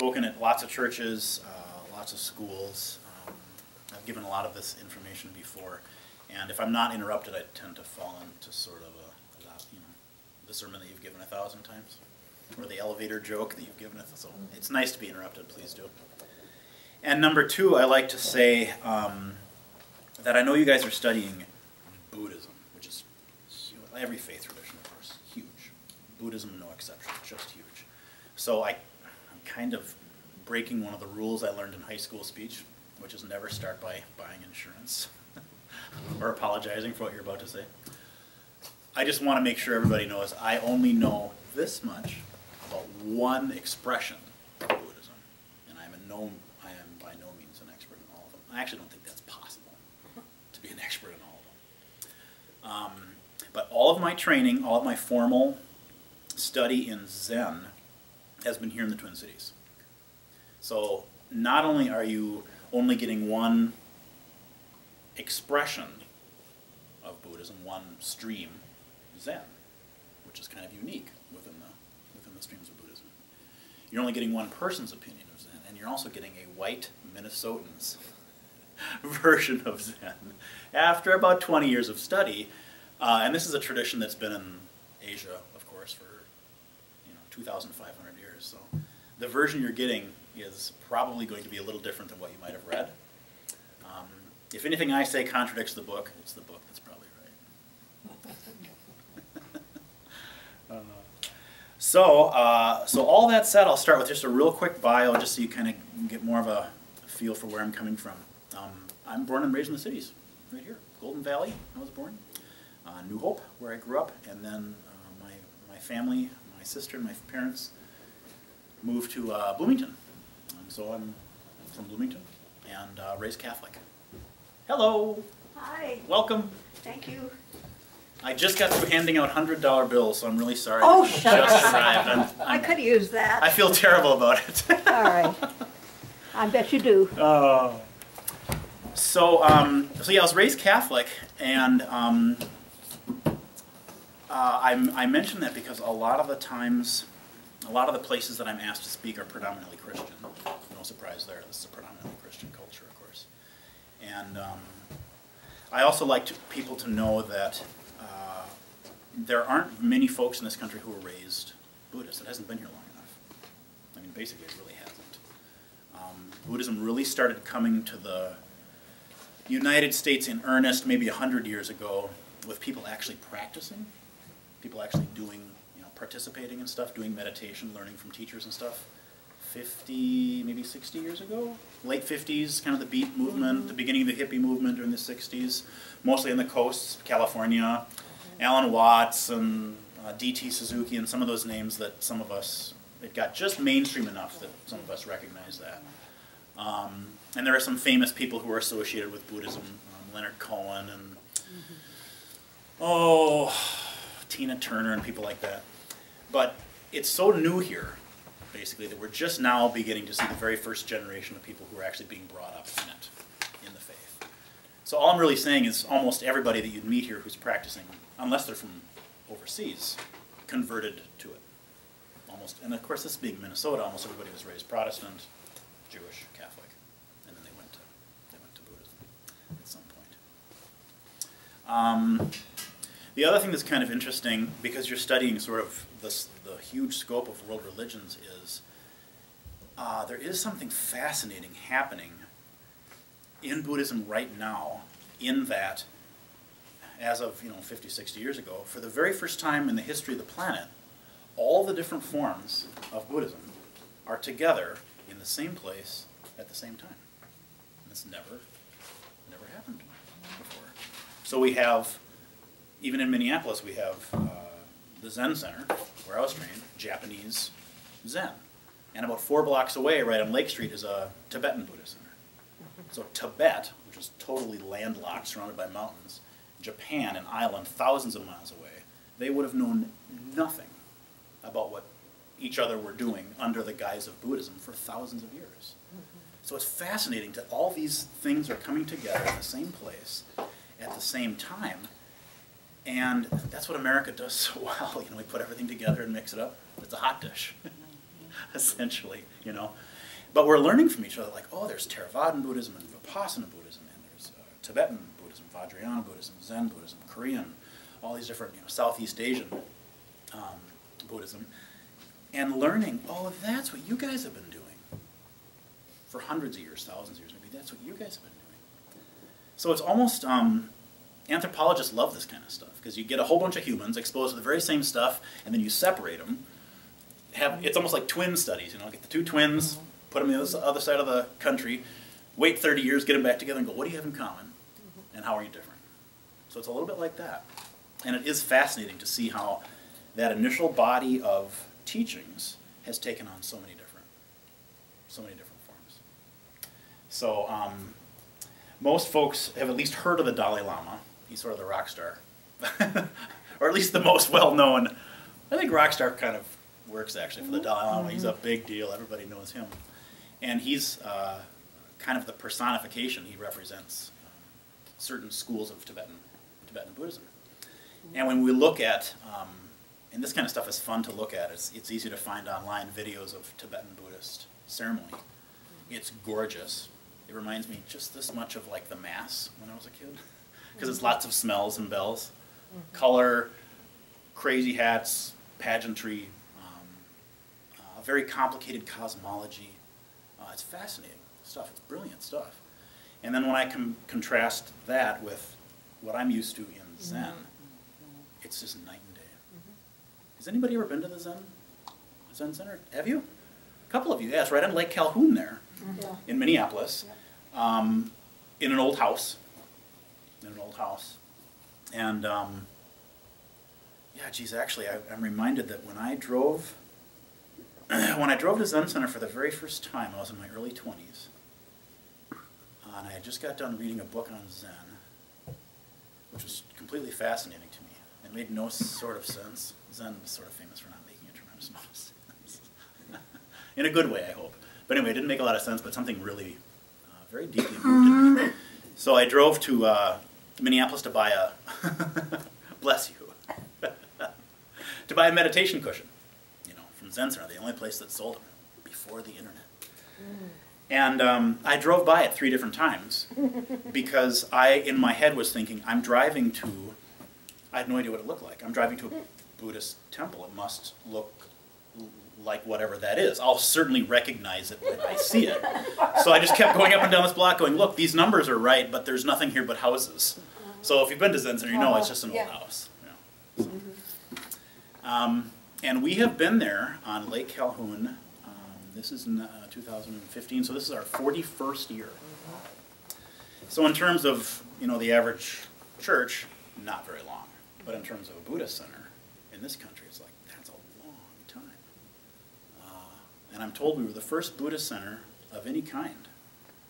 spoken at lots of churches, lots of schools. I've given a lot of this information before, and if I'm not interrupted, I tend to fall into sort of the sermon that you've given 1,000 times, or the elevator joke that you've given it. So it's nice to be interrupted. Please do. And number two, I like to say that I know you guys are studying Buddhism, which is every faith tradition, of course, huge. Buddhism, no exception, just huge. So I'm kind of breaking one of the rules I learned in high school speech, which is never start by buying insurance or apologizing for what you're about to say. I just want to make sure everybody knows I only know this much about one expression of Buddhism, and I am by no means an expert in all of them. I actually don't think that's possible to be an expert in all of them. But all of my training, all of my formal study in Zen has been here in the Twin Cities. So not only are you only getting one expression of Buddhism, one stream, Zen, which is kind of unique within the streams of Buddhism. You're only getting one person's opinion of Zen, and you're also getting a white Minnesotan's version of Zen after about 20 years of study. And this is a tradition that's been in Asia, of course, for 2,500 years. So the version you're getting is probably going to be a little different than what you might have read. If anything I say contradicts the book, it's the book that's probably right. So all that said, I'll start with just a real quick bio, just so you kind of get more of a feel for where I'm coming from. I'm born and raised in the cities, right here. Golden Valley, I was born. New Hope, where I grew up, and then my family, my sister and my parents moved to Bloomington. So I'm from Bloomington and raised Catholic. Hello. Hi. Welcome. Thank you. I just got through handing out $100 bills, so I'm really sorry. Oh, Just shut up. arrived. I could use that. I feel terrible about it. All right. I bet you do. So yeah, I was raised Catholic, and I mention that because a lot of the times, a lot of the places that I'm asked to speak are predominantly Christian. No surprise there. This is a predominantly Christian culture, of course. And I also like people to know that there aren't many folks in this country who were raised Buddhist. It hasn't been here long enough. I mean, basically, it really hasn't. Buddhism really started coming to the United States in earnest maybe 100 years ago, with people actually practicing, people actually doing, participating in stuff, doing meditation, learning from teachers and stuff. 50, maybe 60 years ago? Late 50s, kind of the beat movement, the beginning of the hippie movement during the 60s, mostly in the coasts, California. Alan Watts and D.T. Suzuki and some of those names that some of us, it got just mainstream enough that some of us recognize that. And there are some famous people who are associated with Buddhism, Leonard Cohen and, Tina Turner and people like that. But it's so new here, basically, that we're just now beginning to see the very first generation of people who are actually being brought up in it, in the faith. So all I'm really saying is almost everybody that you'd meet here who's practicing, unless they're from overseas, converted to it. Almost, and of course this being Minnesota, almost everybody was raised Protestant, Jewish, Catholic, and then they went to Buddhism at some point. The other thing that's kind of interesting, because you're studying sort of the huge scope of world religions, is there is something fascinating happening in Buddhism right now, in that, as of 50, 60 years ago, for the very first time in the history of the planet, all the different forms of Buddhism are together in the same place at the same time. And this never happened before. So we have, even in Minneapolis, we have the Zen Center, where I was trained, Japanese Zen. And about 4 blocks away, right on Lake Street, is a Tibetan Buddhist center. So Tibet, which is totally landlocked, surrounded by mountains, Japan, an island thousands of miles away, they would have known nothing about what each other were doing under the guise of Buddhism for thousands of years. So it's fascinating that all these things are coming together in the same place at the same time. And that's what America does so well. We put everything together and mix it up. It's a hot dish, essentially, But we're learning from each other, like, oh, there's Theravadan Buddhism and Vipassana Buddhism, and there's Tibetan Buddhism, Vajrayana Buddhism, Zen Buddhism, Korean, all these different, Southeast Asian Buddhism, and learning, oh, that's what you guys have been doing for hundreds of years, thousands of years, maybe that's what you guys have been doing. So it's almost, anthropologists love this kind of stuff, because you get a whole bunch of humans exposed to the very same stuff, and then you separate them. It's almost like twin studies, get the two twins, put them on the other side of the country, wait 30 years, get them back together, and go, what do you have in common, and how are you different? So it's a little bit like that. And it is fascinating to see how that initial body of teachings has taken on so many different forms. So most folks have at least heard of the Dalai Lama. He's sort of the rock star, or at least the most well-known. I think rock star kind of works actually for the Dalai Lama. He's a big deal. Everybody knows him. And he's kind of the personification. He represents certain schools of Tibetan Buddhism. And when we look at, and this kind of stuff is fun to look at, it's easy to find online videos of Tibetan Buddhist ceremony. It's gorgeous. It reminds me just this much of like the Mass when I was a kid, because it's lots of smells and bells, color, crazy hats, pageantry, very complicated cosmology. It's fascinating stuff. It's brilliant stuff. And then when I contrast that with what I'm used to in Zen, it's just night and day. Has anybody ever been to the Zen Center? Have you? A couple of you. Yeah, it's right on Lake Calhoun there in Minneapolis, in an old house. And yeah, geez, actually, I'm reminded that when I drove to Zen Center for the very first time, I was in my early 20s, and I had just got done reading a book on Zen, which was completely fascinating to me. It made no sort of sense. Zen is sort of famous for not making a tremendous amount of sense. In a good way, I hope. But anyway, it didn't make a lot of sense, but something really very deeply moved in me. So I drove to Minneapolis to buy a, bless you, to buy a meditation cushion, from Zen Center, the only place that sold them before the internet. And I drove by it 3 different times because in my head was thinking, I had no idea what it looked like. I'm driving to a Buddhist temple. It must look like whatever that is. I'll certainly recognize it when I see it. So I just kept going up and down this block going, look, these numbers are right, but there's nothing here but houses. So if you've been to Zen Center, you know it's just an old house. And we have been there on Lake Calhoun. This is in 2015, so this is our 41st year. So in terms of, the average church, not very long. But in terms of a Buddhist center in this country, it's like, that's a long time. And I'm told we were the first Buddhist center of any kind,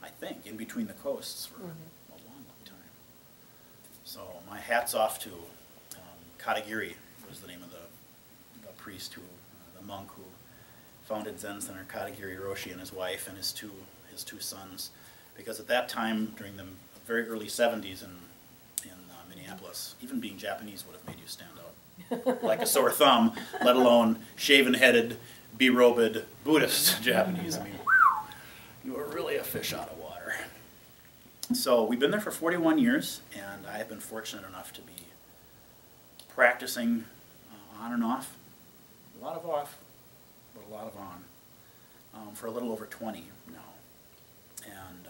I think, in between the coasts for a long, long time. So my hat's off to Katagiri, was the name of the priest, the monk who founded Zen Center, Katagiri Roshi, and his wife and his two sons. Because at that time, during the very early 70s in Minneapolis, even being Japanese would have made you stand out like a sore thumb, let alone shaven-headed, be-robed Buddhist Japanese. I mean, you were really a fish out of water. So we've been there for 41 years, and I have been fortunate enough to be practicing on and off, a lot of off, but a lot of on, for a little over 20 now. And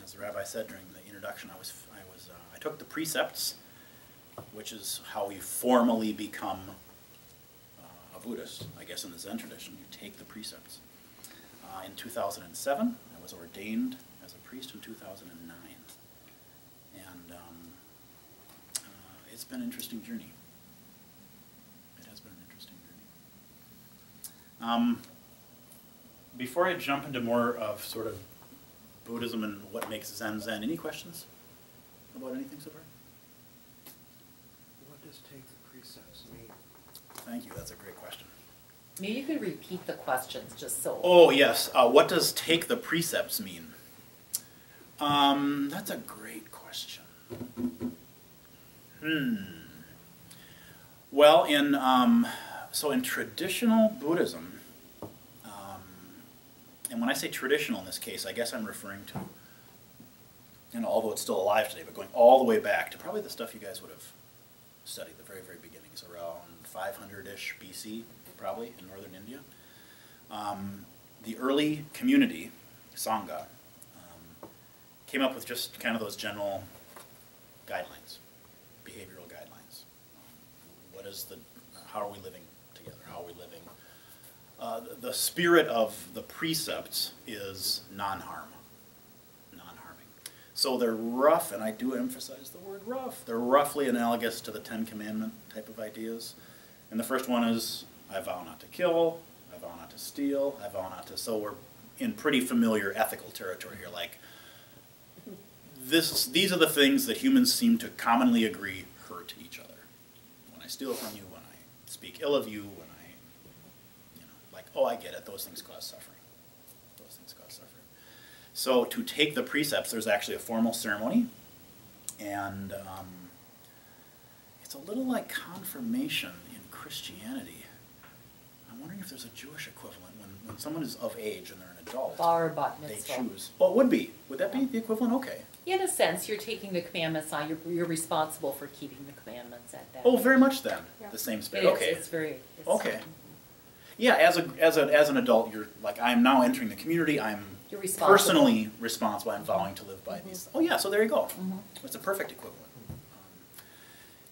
as the Rabbi said during the introduction, I took the precepts, which is how we formally become a Buddhist, I guess in the Zen tradition. You take the precepts. In 2007, I was ordained as a priest in 2009. And it's been an interesting journey. It has been an interesting journey. Before I jump into more of sort of Buddhism and what makes Zen Zen, any questions about anything so far? What does take the precepts mean? Thank you, that's a great question. Maybe you could repeat the questions just so. Oh, yes. What does take the precepts mean? That's a great question. Well, in traditional Buddhism, And when I say traditional in this case, I guess I'm referring to, although it's still alive today, but going all the way back to probably the stuff you guys would have studied, the very, very beginnings, around 500-ish BC, probably, in northern India. The early community, Sangha, came up with just kind of those general guidelines, behavioral guidelines. How are we living together? How are we living? The spirit of the precepts is non-harm, non-harming. So they're rough, and I do emphasize the word rough. They're roughly analogous to the Ten Commandment type of ideas. And the first one is, I vow not to kill, I vow not to steal, I vow not to, so we're in pretty familiar ethical territory here, like, these are the things that humans seem to commonly agree hurt each other. When I steal from you, when I speak ill of you, when I, like, oh, I get it, those things cause suffering. Those things cause suffering. So to take the precepts, there's actually a formal ceremony, and it's a little like confirmation in Christianity. I'm wondering if there's a Jewish equivalent when someone is of age and they're an adult. Bar or bat They mitzvah. choose. Well, it would be. Would that be the equivalent? Okay. In a sense, you're taking the commandments on, you're responsible for keeping the commandments at that. Oh, very much then. Yeah. The same It spirit. is, Okay. it's very, it's, Okay. Yeah, as an adult, you're like, I'm now entering the community. I'm You're responsible. personally responsible. I'm vowing to live by these. Oh yeah, so there you go. Mhm. It's a perfect equivalent.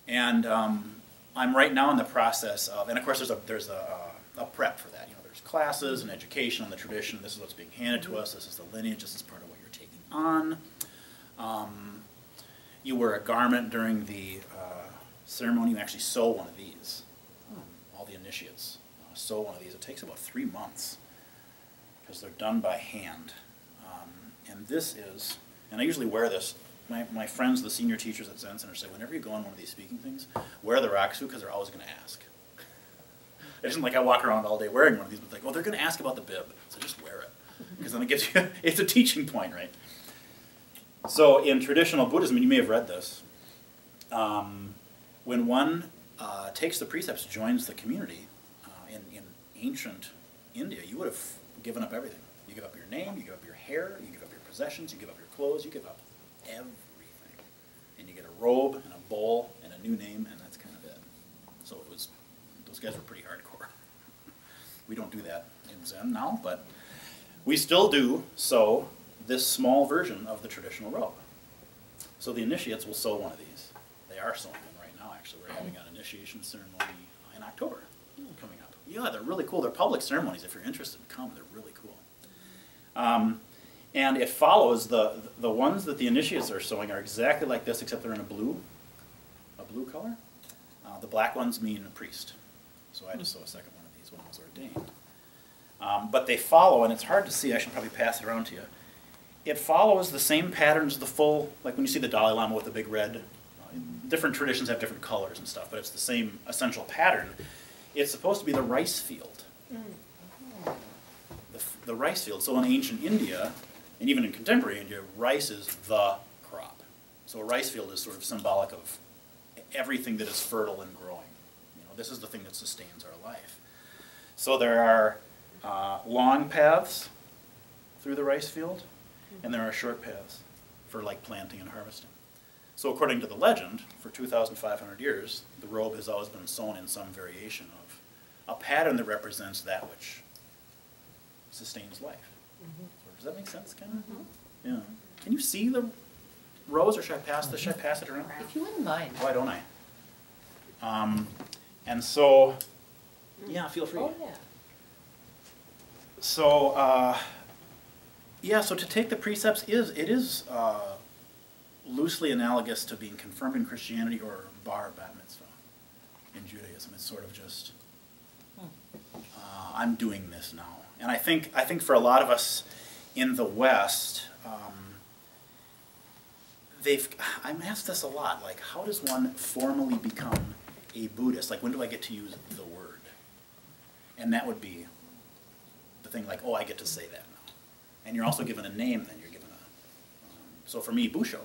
And I'm right now in the process of, and of course there's a prep for that. You know, there's classes and education on the tradition. This is what's being handed to us. This is the lineage. This is part of what you're taking on. You wear a garment during the ceremony. You actually sew one of these. All the initiates sew one of these. It takes about 3 months because they're done by hand. And this is, and I usually wear this. My friends, the senior teachers at Zen Center, say whenever you go on one of these speaking things, wear the rakusu because they're always going to ask. It isn't like I walk around all day wearing one of these, but like, oh, they're going to ask about the bib, so just wear it. Because then it gives you, it's a teaching point, right? So in traditional Buddhism, and you may have read this, when one takes the precepts, joins the community, in ancient India, you would have given up everything. You give up your name, you give up your hair, you give up your possessions, you give up your clothes, you give up everything. And you get a robe and a bowl and a new name, and that's kind of it. So it was, those guys were pretty hardcore. We don't do that in Zen now, but we still do sew this small version of the traditional robe. So the initiates will sew one of these. They are sewing them right now, actually. We're having an initiation ceremony in October coming up. Yeah, they're really cool. They're public ceremonies. If you're interested, come. They're really cool. And it follows, the ones that the initiates are sewing are exactly like this, except they're in a blue color. The black ones mean a priest. So I had to sew a second one of these when I was ordained. But they follow, and it's hard to see. I should probably pass it around to you. It follows the same patterns, the full, like when you see the Dalai Lama with the big red, different traditions have different colors and stuff, but it's the same essential pattern. It's supposed to be the rice field. The rice field. So in ancient India, and even in contemporary India, rice is the crop. So a rice field is sort of symbolic of everything that is fertile and growing. You know, this is the thing that sustains our life. So there are long paths through the rice field, and there are short paths for like planting and harvesting. So according to the legend, for 2,500 years, the robe has always been sewn in some variation of a pattern that represents that which sustains life. Does that make sense, kind of? Yeah. Can you see the rows, or should I pass this? Should I pass it around? If you wouldn't mind. Why don't I? And so, yeah, feel free. Oh, yeah. So, yeah, so to take the precepts is loosely analogous to being confirmed in Christianity or bar bat mitzvah in Judaism. It's sort of just, I'm doing this now. And I think for a lot of us in the West, I'm asked this a lot, like, how does one formally become a Buddhist? Like, when do I get to use the word? And that would be the thing, like, oh, I get to say that now. And you're also given a name, then you're given a, so for me, Bussho,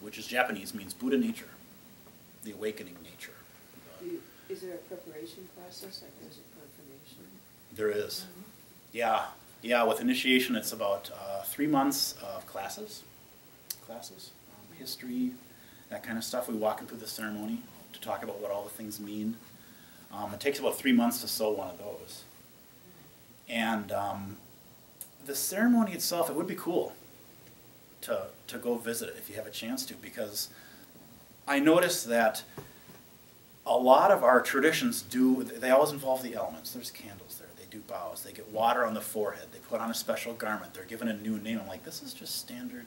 which is Japanese, means Buddha nature, the awakening nature. Is there a preparation process, like there's a confirmation? There is. Yeah. Yeah, with initiation, it's about 3 months of classes, history, that kind of stuff. We walk them through the ceremony to talk about what all the things mean. It takes about 3 months to sew one of those. And the ceremony itself, it would be cool to go visit it if you have a chance to, because I noticed that a lot of our traditions they always involve the elements. There's candles there, they do bows, they get water on the forehead, they put on a special garment, they're given a new name. I'm like, this is just standard,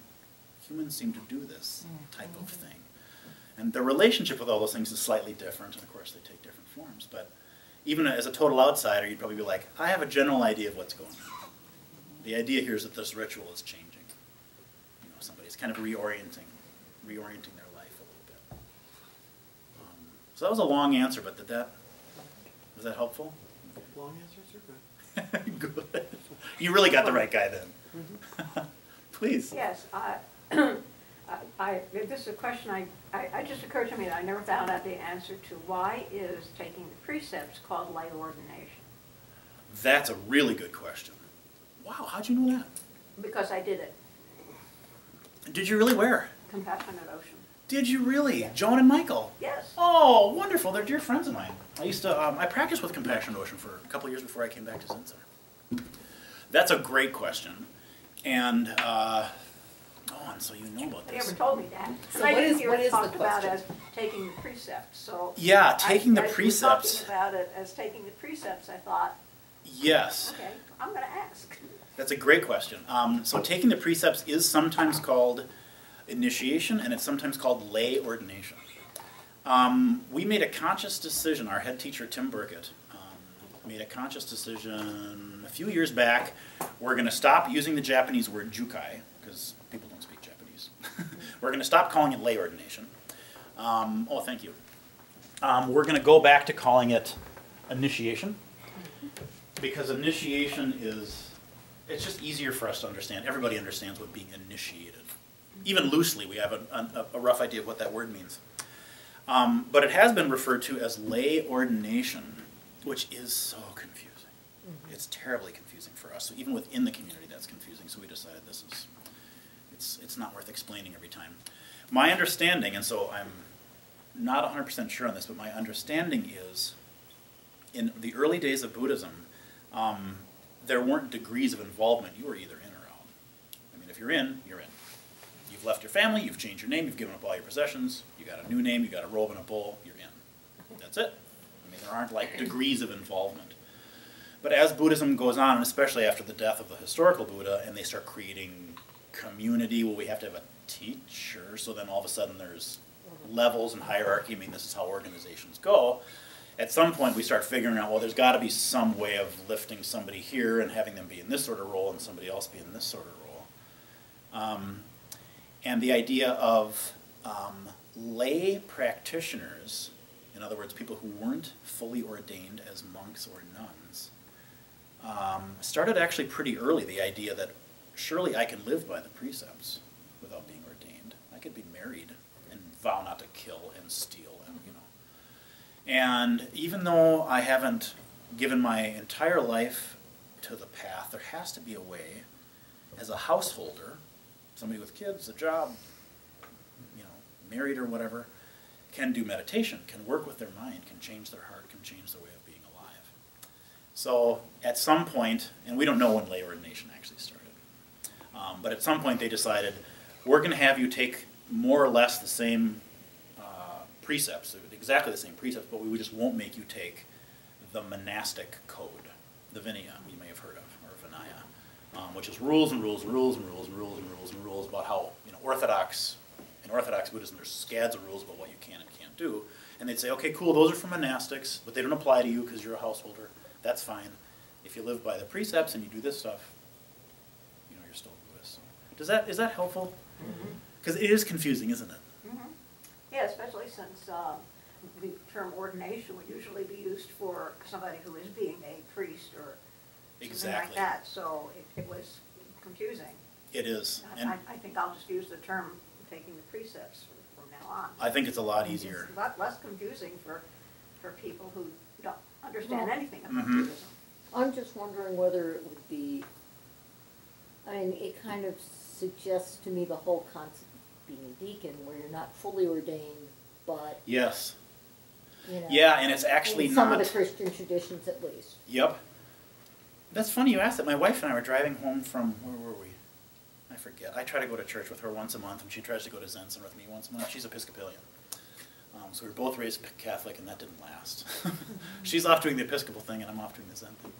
humans seem to do this type of thing. And the relationship with all those things is slightly different, and of course they take different forms, but even as a total outsider, you'd probably be like, I have a general idea of what's going on. The idea here is that this ritual is changing. You know, somebody's kind of reorienting their life a little bit. So that was a long answer, but was that helpful? Long answers are good. Good. You really got the right guy then. Please. Yes, this is a question I just occurred to me that I never found out the answer to. Why is taking the precepts called lay ordination? That's a really good question. Wow, how'd you know that? Because I did it. Did you really where? Compassionate Ocean. Did you really? Yes. Joan and Michael? Yes. Oh, wonderful. They're dear friends of mine. I practiced with Compassionate Ocean for a couple of years before I came back to Zen Center. That's a great question. And, and so you know about They this. never told me that. So I what didn't is- hear what it is the talked about question? as taking the precepts, so. Yeah, taking the as you were precepts. talking about it as taking the precepts, I thought, Yes. okay, I'm gonna ask. That's a great question. So taking the precepts is sometimes called initiation, and it's sometimes called lay ordination. We made a conscious decision, our head teacher, Tim Burkett, made a conscious decision a few years back. We're going to stop using the Japanese word jukai, because people don't speak Japanese. We're going to stop calling it lay ordination. Thank you. We're going to go back to calling it initiation, because initiation it's just easier for us to understand. Everybody understands what being initiated. Even loosely, we have a rough idea of what that word means. But it has been referred to as lay ordination, which is so confusing. It's terribly confusing for us. So even within the community, that's confusing. So we decided it's not worth explaining every time. My understanding, and so I'm not 100% sure on this, but my understanding is, in the early days of Buddhism, there weren't degrees of involvement. You were either in or out. I mean, if you're in, you're in. You've left your family, you've changed your name, you've given up all your possessions, you got a new name, you got a robe and a bowl, you're in. That's it. I mean, there aren't like degrees of involvement. But as Buddhism goes on, and especially after the death of the historical Buddha, and they start creating community, well, we have to have a teacher, so then all of a sudden there's levels and hierarchy. I mean, this is how organizations go. At some point we start figuring out, well, there's got to be some way of lifting somebody here and having them be in this sort of role and somebody else be in this sort of role. And the idea of lay practitioners, in other words, people who weren't fully ordained as monks or nuns, started actually pretty early. The idea that surely I can live by the precepts without being ordained. I could be married and vow not to kill and steal, and And even though I haven't given my entire life to the path, there has to be a way, as a householder, somebody with kids, a job, married or whatever, can do meditation, can work with their mind, can change their heart, can change their way of being alive. So at some point, and we don't know when lay ordination actually started, but at some point they decided, we're going to have you take more or less the same precepts, exactly the same precepts, but we just won't make you take the monastic code, the Vinaya, you may have heard of, or Vinaya, which is rules and rules and rules and rules and rules and rules and rules about how, in Orthodox Buddhism, there's scads of rules about what you can and can't do. And they'd say, okay, cool, those are for monastics, but they don't apply to you because you're a householder. That's fine. If you live by the precepts and you do this stuff, you're still a Buddhist. So is that helpful? Because it is confusing, isn't it? Yeah, especially since the term ordination would usually be used for somebody who is being a priest or something like that. So it was confusing. It is. And I think I'll just use the term taking the precepts from now on. I think it's a lot easier. It's a lot less confusing for people who don't understand anything about Buddhism. I'm just wondering whether it would be I mean, it kind of suggests to me the whole concept of being a deacon, where you're not fully ordained, but, Yes. you know. Yeah, and it's actually in not. some of the Christian traditions, at least. Yep. That's funny you asked that. My wife and I were driving home from, where were we? I forget. I try to go to church with her once a month, and she tries to go to Zen Center with me once a month. She's Episcopalian. So we were both raised Catholic, and that didn't last. She's off doing the Episcopal thing, and I'm off doing the Zen thing.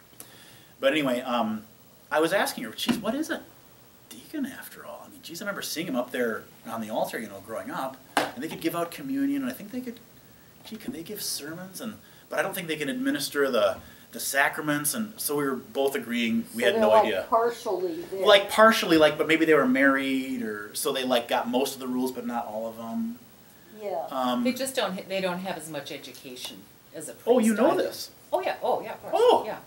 But anyway, I was asking her, geez, what is a deacon after all? I mean, geez, I remember seeing him up there on the altar, you know, growing up, and they could give out communion, and I think they could, gee, can they give sermons? But I don't think they can administer the sacraments, and so we were both agreeing we had no idea. Partially there. Like partially, like, but maybe they were married, or so they like got most of the rules, but not all of them. Yeah. They just don't, they don't have as much education as a priest. Oh, you know either. this? Oh, yeah, of course. Oh. Yeah.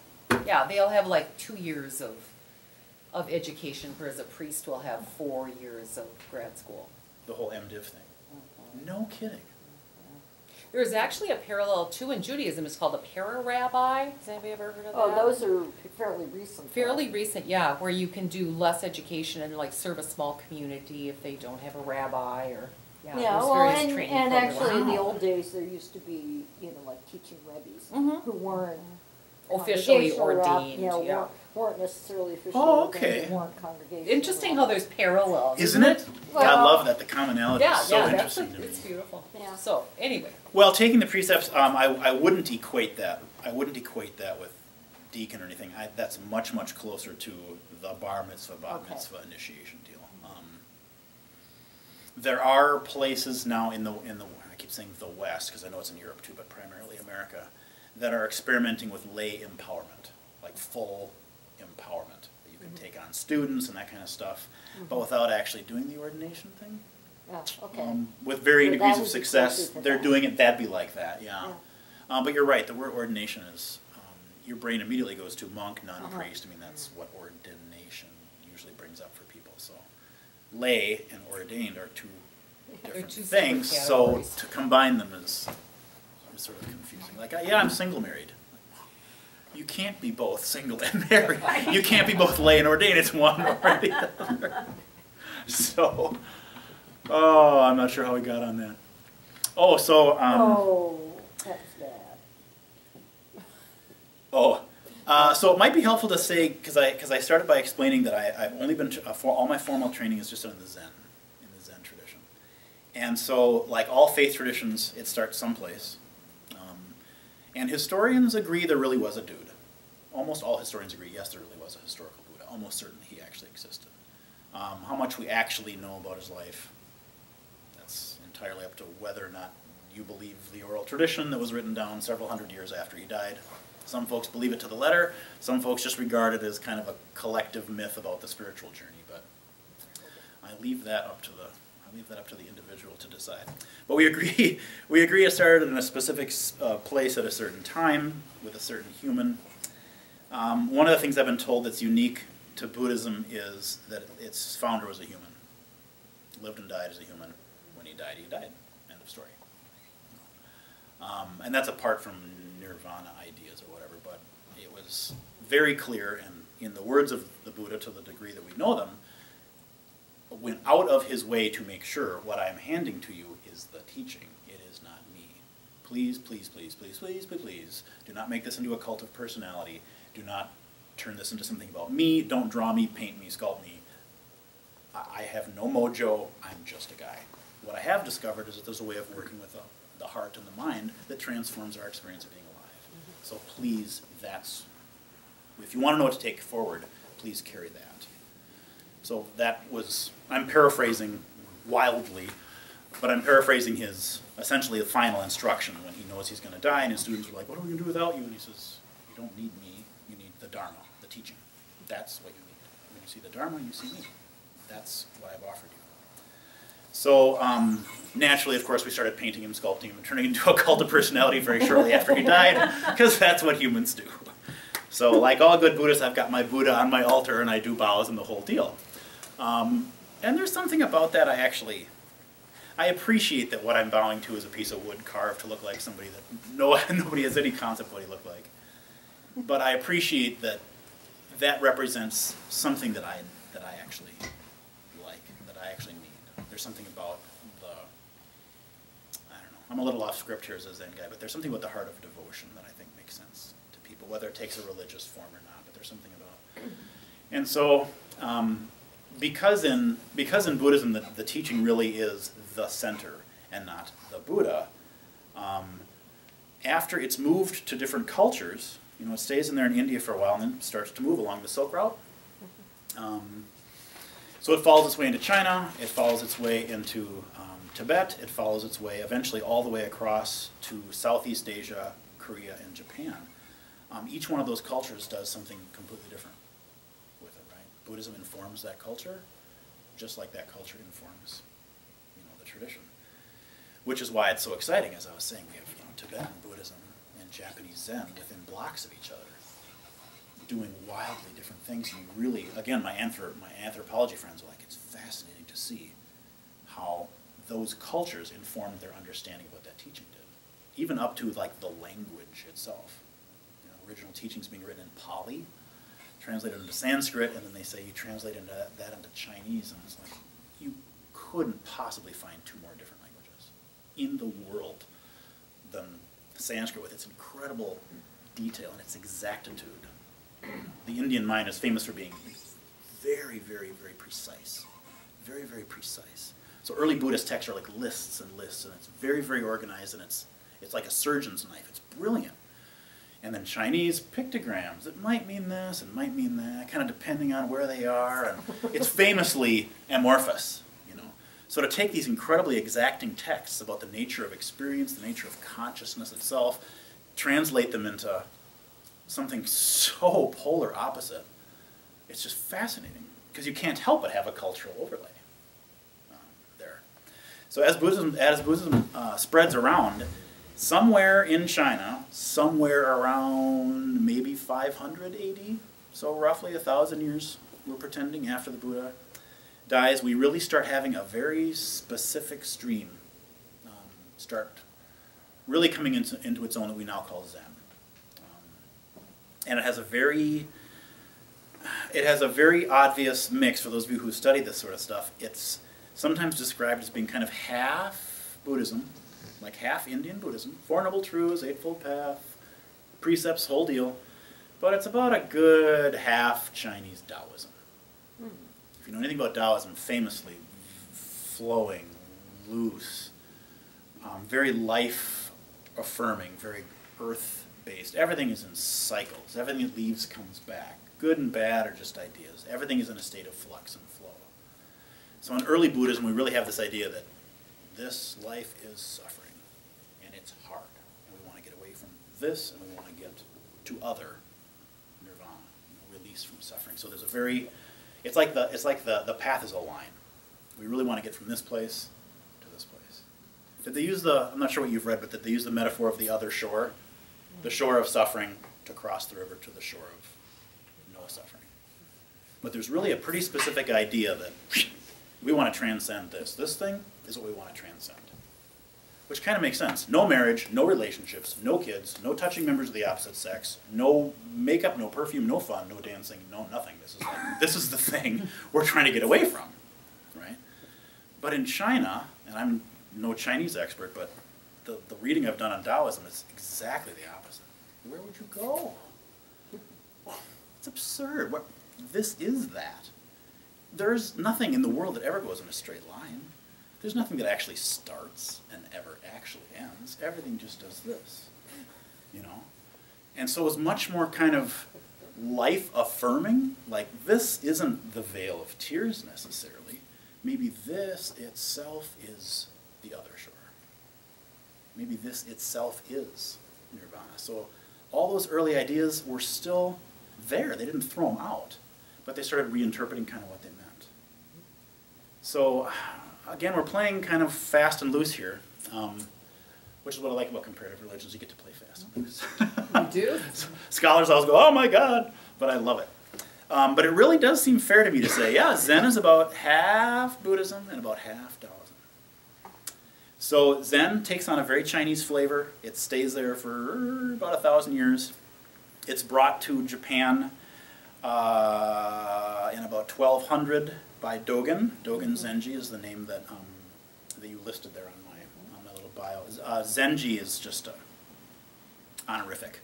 Yeah, they'll have like 2 years of education, whereas a priest will have 4 years of grad school. The whole MDiv thing. No kidding. There's actually a parallel too in Judaism. It's called a para-rabbi. Has anybody ever heard of that? Oh, those are fairly recent. Fairly recent, yeah, where you can do less education and like serve a small community if they don't have a rabbi or, Yeah, there's well, various training and programs. actually in the Wow. old days, there used to be, you know, like teaching rabbis Mhm. who weren't Officially congregational, ordained, you know, yeah. weren't necessarily officially Oh, ordained, okay. weren't congregational. Interesting how there's parallels. Isn't it? Well- I love that. The commonality Yeah, is so yeah, interesting to me. it's beautiful. Yeah. So, anyway. Well, taking the precepts, I wouldn't equate that. I wouldn't equate that with deacon or anything. That's much, much closer to the bar mitzvah, bat Okay. mitzvah initiation deal. There are places now in the I keep saying the West because I know it's in Europe too, but primarily America, that are experimenting with lay empowerment, like full empowerment. That you can take on students and that kind of stuff, but without actually doing the ordination thing. Yeah, okay. With varying So that degrees of would be success, closer to they're that. doing it. That'd be like that, yeah. But you're right. The word ordination is your brain immediately goes to monk, nun, priest. I mean, that's what ordination usually brings up for people. So, lay and ordained are two different two separate things. So categories. to combine them is sort of confusing. Like, yeah, I'm single married. You can't be both single and married. You can't be both lay and ordained. It's one or the other. So. Oh, I'm not sure how we got on that. Oh, so Oh, that's bad. so it might be helpful to say because I started by explaining that I've only been for all my formal training is just in the Zen tradition, and so like all faith traditions, it starts someplace, and historians agree there really was a dude. Almost all historians agree, yes, there really was a historical Buddha. Almost certain he actually existed. How much we actually know about his life, that's entirely up to whether or not you believe the oral tradition that was written down several hundred years after he died. Some folks believe it to the letter. Some folks just regard it as kind of a collective myth about the spiritual journey. But I leave that up to the individual to decide. But we agree it started in a specific place at a certain time with a certain human. One of the things I've been told that's unique to Buddhism is that its founder was a human. Lived and died as a human. When he died, he died. End of story. And that's apart from nirvana ideas or whatever, but it was very clear, and in the words of the Buddha, to the degree that we know them, went out of his way to make sure what I am handing to you is the teaching. It is not me. Please, please, please, please, please, please, please, do not make this into a cult of personality. Do not turn this into something about me. Don't draw me, paint me, sculpt me. I have no mojo. I'm just a guy. What I have discovered is that there's a way of working with the heart and the mind that transforms our experience of being alive. So please, if you want to know what to take forward, please carry that. So that was, I'm paraphrasing wildly, but I'm paraphrasing his, essentially the final instruction when he knows he's going to die, and his students were like, what are we going to do without you? And he says, you don't need me, you need the Dharma, the teaching. That's what you need. When you see the Dharma, you see me. That's what I've offered you. So naturally, of course, we started painting him, sculpting him, and turning him into a cult of personality very shortly after he died, because that's what humans do. So like all good Buddhists, I've got my Buddha on my altar, and I do bows and the whole deal. And there's something about that I appreciate that what I'm bowing to is a piece of wood carved to look like somebody that nobody has any concept of what he looked like. But I appreciate that represents something that I actually like, that I actually need. There's something about I don't know, I'm a little off script here as a Zen guy, but there's something about the heart of devotion that I think makes sense to people, whether it takes a religious form or not, but there's something about it. And so, because in Buddhism the teaching really is the center and not the Buddha, after it's moved to different cultures, you know, it stays in there in India for a while and then starts to move along the Silk Route. So it follows its way into China, it follows its way into Tibet, it follows its way eventually all the way across to Southeast Asia, Korea, and Japan. Each one of those cultures does something completely different with it, right? Buddhism informs that culture, just like that culture informs, you know, the tradition. Which is why it's so exciting, as I was saying. We have, you know, Tibetan Buddhism and Japanese Zen within blocks of each other, doing wildly different things. And really, again, my anthropology friends are like, it's fascinating to see how those cultures informed their understanding of what that teaching did, even up to like the language itself. You know, original teachings being written in Pali, translated into Sanskrit, and then they say you translate that into Chinese, and it's like, you couldn't possibly find two more different languages in the world than Sanskrit, with its incredible detail and its exactitude. The Indian mind is famous for being very, very, very precise. Very, very precise. So early Buddhist texts are like lists and lists, and it's very, very organized, and it's like a surgeon's knife. It's brilliant. And then Chinese pictograms, it might mean this, it might mean that, kind of depending on where they are, and it's famously amorphous, you know. So to take these incredibly exacting texts about the nature of experience, the nature of consciousness itself, translate them into something so polar opposite, it's just fascinating, because you can't help but have a cultural overlay there. So as Buddhism spreads around, somewhere in China, somewhere around maybe 500 AD, so roughly 1,000 years, we're pretending, after the Buddha dies, we really start having a very specific stream start really coming into its own that we now call Zen. And it has a very obvious mix. For those of you who study this sort of stuff, it's sometimes described as being kind of half Buddhism, like half Indian Buddhism, Four Noble Truths, Eightfold Path, precepts, whole deal, but it's about a good half Chinese Taoism. If you know anything about Taoism, famously flowing, loose, very life-affirming, very earth-based. Everything is in cycles. Everything that leaves comes back. Good and bad are just ideas. Everything is in a state of flux and flow. So in early Buddhism, we really have this idea that this life is suffering, and it's hard, and we want to get away from this, and we want to get to other nirvana, you know, release from suffering. So there's a very, it's like the path is a line. We really want to get from this place to this place. Did they use I'm not sure what you've read, but did they use the metaphor of the other shore? The shore of suffering to cross the river to the shore of no suffering. But there's really a pretty specific idea that we want to transcend this. This thing is what we want to transcend. Which kind of makes sense. No marriage, no relationships, no kids, no touching members of the opposite sex, no makeup, no perfume, no fun, no dancing, no nothing. This is the thing we're trying to get away from, right? But in China, and I'm no Chinese expert, but the reading I've done on Taoism is exactly the opposite. Where would you go? It's absurd. This is that. There's nothing in the world that ever goes in a straight line. There's nothing that actually starts and ever actually ends. Everything just does this, you know? And so it's much more kind of life-affirming. Like, this isn't the veil of tears necessarily. Maybe this itself is the other shore. Maybe this itself is nirvana. So all those early ideas were still there. They didn't throw them out, but they started reinterpreting kind of what they meant. So again, we're playing kind of fast and loose here, which is what I like about comparative religions. You get to play fast and loose. You do? Scholars always go, oh my God, but I love it. But it really does seem fair to me to say, yeah, Zen is about half Buddhism and about half Taoism. So Zen takes on a very Chinese flavor. It stays there for about 1,000 years. It's brought to Japan in about 1200 by Dogen. Dogen Zenji is the name that that you listed there on my little bio. Zenji is just honorific.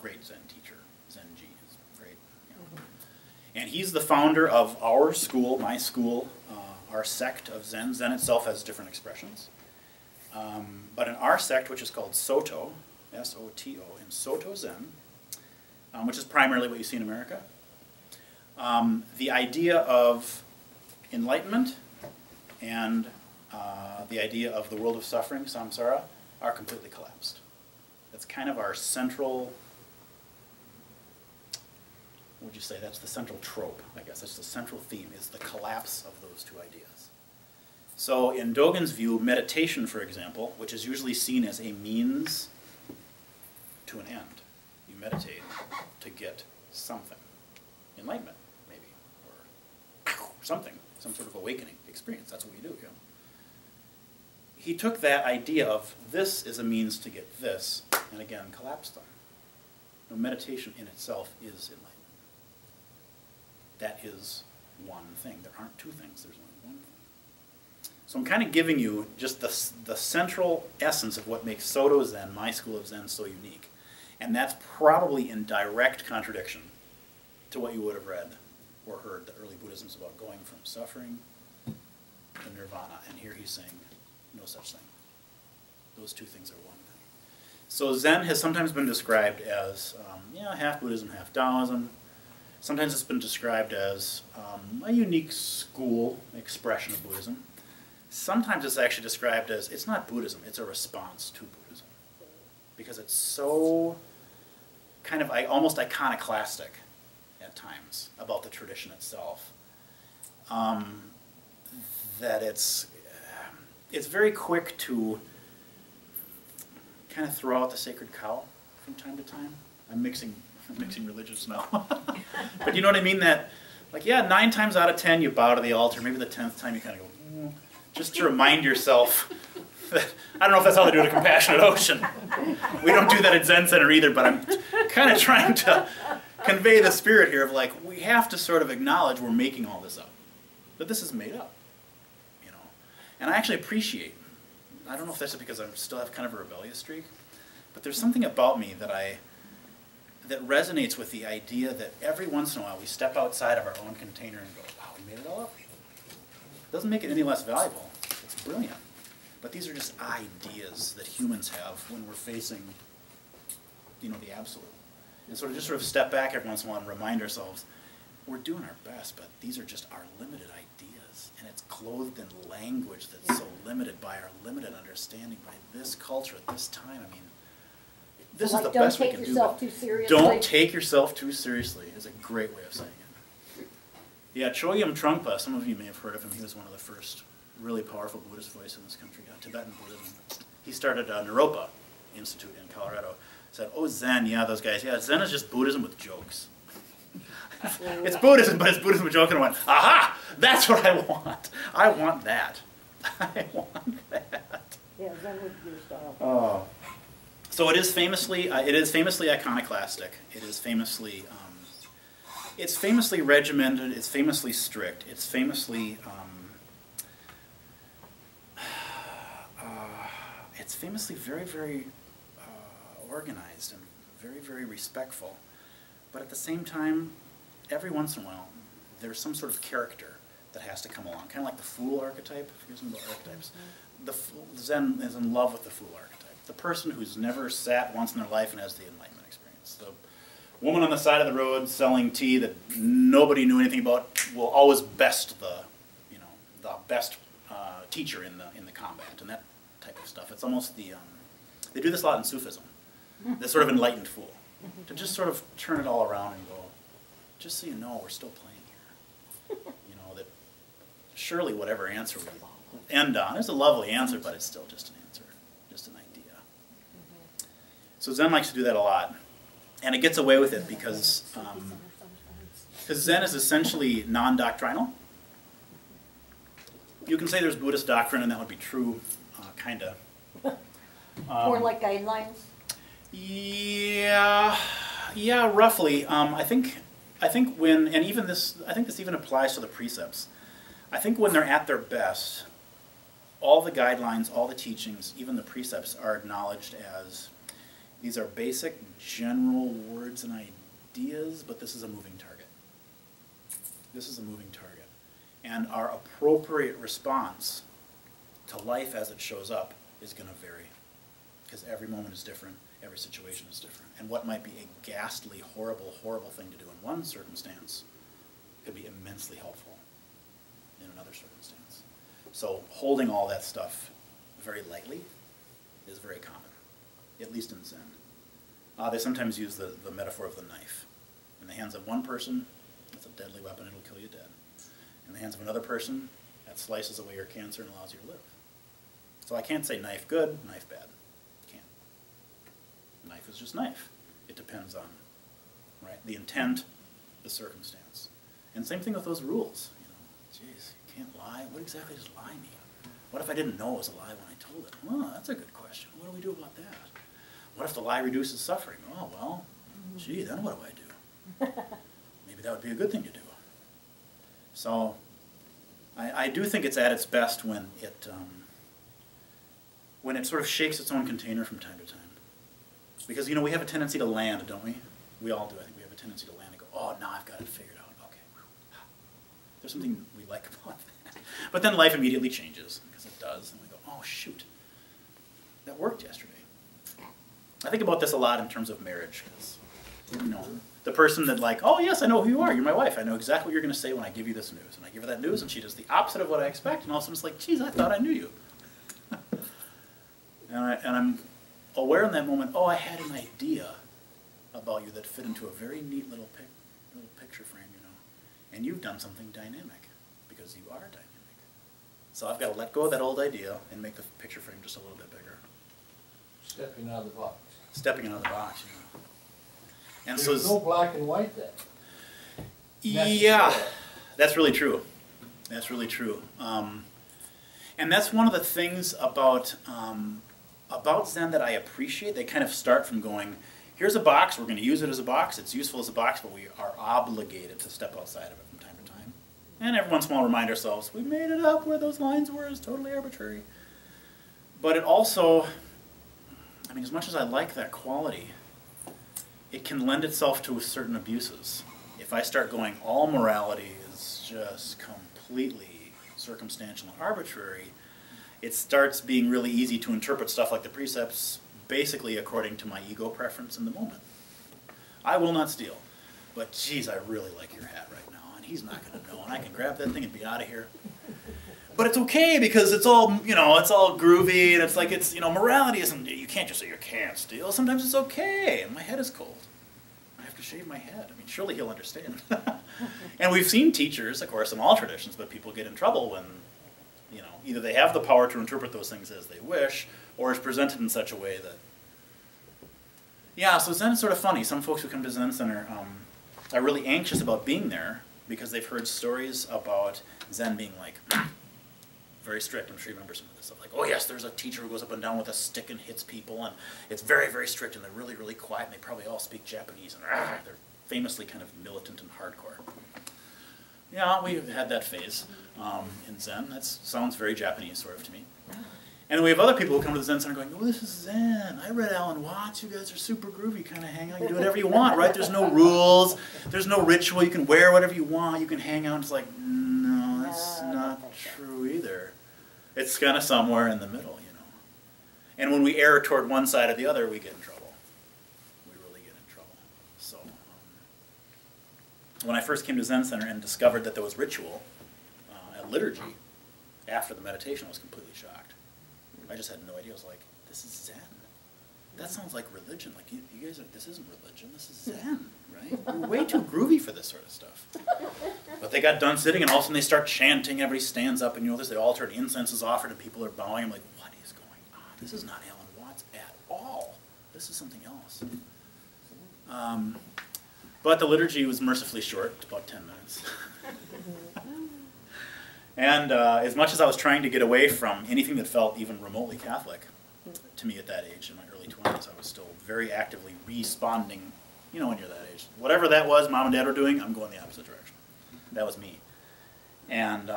Great Zen teacher. Zenji is great. Yeah. And he's the founder of our school, my school, our sect of Zen. Zen itself has different expressions. But in our sect, which is called Soto, S-O-T-O, in Soto Zen, which is primarily what you see in America, the idea of enlightenment and the idea of the world of suffering, samsara, are completely collapsed. That's kind of our central, what would you say, that's the central trope, I guess. That's the central theme, is the collapse of those two ideas. So in Dogen's view, meditation, for example, which is usually seen as a means to an end. You meditate to get something. Enlightenment, maybe, or something, some sort of awakening experience. That's what we do, yeah. He took that idea of this is a means to get this, and again, collapsed them. No, meditation in itself is enlightenment. That is one thing. There aren't two things, there's only one thing. So I'm kind of giving you just the central essence of what makes Soto Zen, my school of Zen, so unique. And that's probably in direct contradiction to what you would have read or heard the early Buddhisms about going from suffering to nirvana. And here he's saying, no such thing. Those two things are one thing. So Zen has sometimes been described as, half Buddhism, half Taoism. Sometimes it's been described as a unique school expression of Buddhism. Sometimes it's actually described as, it's not Buddhism, it's a response to Buddhism. Because it's so kind of almost iconoclastic at times about the tradition itself, that it's very quick to kind of throw out the sacred cow from time to time. I'm mixing religions now. But you know what I mean? That, like, 9 times out of 10 you bow to the altar. Maybe the 10th time you kind of go, just to remind yourself that, I don't know if that's how they do it at Compassionate Ocean. We don't do that at Zen Center either, but I'm kind of trying to convey the spirit here of, like, we have to sort of acknowledge we're making all this up. That this is made up. And I actually appreciate, I don't know if that's because I still have kind of a rebellious streak, but there's something about me that resonates with the idea that every once in a while we step outside of our own container and go, wow, we made it all up. It doesn't make it any less valuable. It's brilliant. But these are just ideas that humans have when we're facing, the absolute. And sort of step back every once in a while and remind ourselves, we're doing our best, but these are just our limited ideas. And it's clothed in language that's so limited by our limited understanding by this culture at this time. I mean, this is the best we can do. Don't take yourself too seriously. Don't take yourself too seriously is a great way of saying it. Yeah, Chogyam Trungpa, some of you may have heard of him. He was one of the first really powerful Buddhist voices in this country, Tibetan Buddhism. He started Naropa Institute in Colorado. Said, oh, Zen, those guys. Yeah, Zen is just Buddhism with jokes. It's Buddhism, but it's Buddhism with jokes. And I went, aha, that's what I want. I want that. I want that. Yeah, Zen would be your style. Oh. So it is famously iconoclastic. It is famously, it's famously regimented. It's famously strict. It's famously, very, very organized and very, very respectful. But at the same time, every once in a while, there's some sort of character that has to come along, kind of like the fool archetype. If you're talking about archetypes, Zen is in love with the fool archetype. The person who's never sat once in their life and has the enlightenment experience. The woman on the side of the road selling tea that nobody knew anything about will always best the best teacher in the combat and that type of stuff. It's almost they do this a lot in Sufism. The sort of enlightened fool, to just sort of turn it all around and go, just so you know, we're still playing here. That surely whatever answer we end on is a lovely answer, but it's still just an answer, just an idea. So Zen likes to do that a lot, and it gets away with it because Zen is essentially non-doctrinal. You can say there's Buddhist doctrine, and that would be true, kind of. More like guidelines? Yeah, Yeah, roughly. I think when, and even this, I think this even applies to the precepts. I think when they're at their best, all the guidelines, all the teachings, even the precepts are acknowledged as these are basic general words and ideas, but this is a moving target. This is a moving target. And our appropriate response to life as it shows up is going to vary. Because every moment is different, every situation is different. And what might be a ghastly, horrible, horrible thing to do in one circumstance could be immensely helpful in another circumstance. So holding all that stuff very lightly is very common, at least in Zen. They sometimes use the metaphor of the knife. In the hands of one person, it's a deadly weapon, it'll kill you dead. In the hands of another person, that slices away your cancer and allows you to live. So I can't say knife good, knife bad. Can't. Knife is just knife. It depends on, right, the intent, the circumstance. And same thing with those rules. You know, geez, you can't lie. What exactly does lie mean? What if I didn't know it was a lie when I told it? Well, that's a good question. What do we do about that? What if the lie reduces suffering? Oh, well, gee, then what do I do? Maybe that would be a good thing to do. So I do think it's at its best when it sort of shakes its own container from time to time. Because, you know, we have a tendency to land, don't we? We all do. I think we have a tendency to land and go, oh, now I've got it figured out. Okay. There's something we like about that. But then life immediately changes, because it does. And we go, oh, shoot. That worked yesterday. I think about this a lot in terms of marriage. Because, you know, the person that like, oh, yes, I know who you are. You're my wife. I know exactly what you're going to say when I give you this news. And I give her that news, and she does the opposite of what I expect. And all of a sudden it's like, geez, I thought I knew you. and I'm aware in that moment, oh, I had an idea about you that fit into a very neat little picture frame, you know. And you've done something dynamic, because you are dynamic. So I've got to let go of that old idea and make the picture frame just a little bit bigger. Stepping out of the box. Stepping out of the box, you know. And There's so no black and white then. yeah, that's really true. That's really true. And that's one of the things about Zen that I appreciate. They kind of start from going, here's a box, we're going to use it as a box, it's useful as a box, but we are obligated to step outside of it from time to time. And every once in a while remind ourselves, we made it up where those lines were, it's totally arbitrary. But it also, I mean, as much as I like that quality, it can lend itself to certain abuses. If I start going, all morality is just completely circumstantial and arbitrary, it starts being really easy to interpret stuff like the precepts basically according to my ego preference in the moment. I will not steal, but geez, I really like your hat right now, and he's not going to know, and I can grab that thing and be out of here. But it's okay because it's all, you know, it's all groovy, and it's like, it's, you know, morality isn't, you can't just say you can't steal. Sometimes it's okay, and my head is cold. I have to shave my head. I mean, surely he'll understand. And we've seen teachers, of course, in all traditions, but people get in trouble when, you know, either they have the power to interpret those things as they wish, or it's presented in such a way that, yeah, so Zen is sort of funny. Some folks who come to Zen Center are really anxious about being there because they've heard stories about Zen being like, very strict. I'm sure you remember some of this stuff. Like, oh yes, there's a teacher who goes up and down with a stick and hits people, and it's very, very strict, and they're really, really quiet, and they probably all speak Japanese, and they're famously kind of militant and hardcore. Yeah, we've had that phase in Zen. That sounds very Japanese sort of to me. And then we have other people who come to the Zen Center going, oh, this is Zen. I read Alan Watts. You guys are super groovy. Kind of hang out. You do whatever you want, right? There's no rules. There's no ritual. You can wear whatever you want. You can hang out. It's like, no, that's not true either. It's kind of somewhere in the middle, you know. And when we err toward one side or the other, we get in trouble. We really get in trouble. So when I first came to Zen Center and discovered that there was ritual at liturgy after the meditation, I was completely shocked. I just had no idea. I was like, this is Zen. That sounds like religion. Like, you guys are, this isn't religion, this is Zen, right? You're way too groovy for this sort of stuff. But they got done sitting, and all of a sudden they start chanting, everybody stands up, and you know, there's the altar, and incense is offered, and people are bowing. I'm like, what is going on? This is not Alan Watts at all. This is something else. But the liturgy was mercifully short, about 10 minutes. And as much as I was trying to get away from anything that felt even remotely Catholic, to me at that age, in my early 20s, I was still very actively responding, You know when you're that age. Whatever that was Mom and Dad were doing, I'm going the opposite direction. That was me. And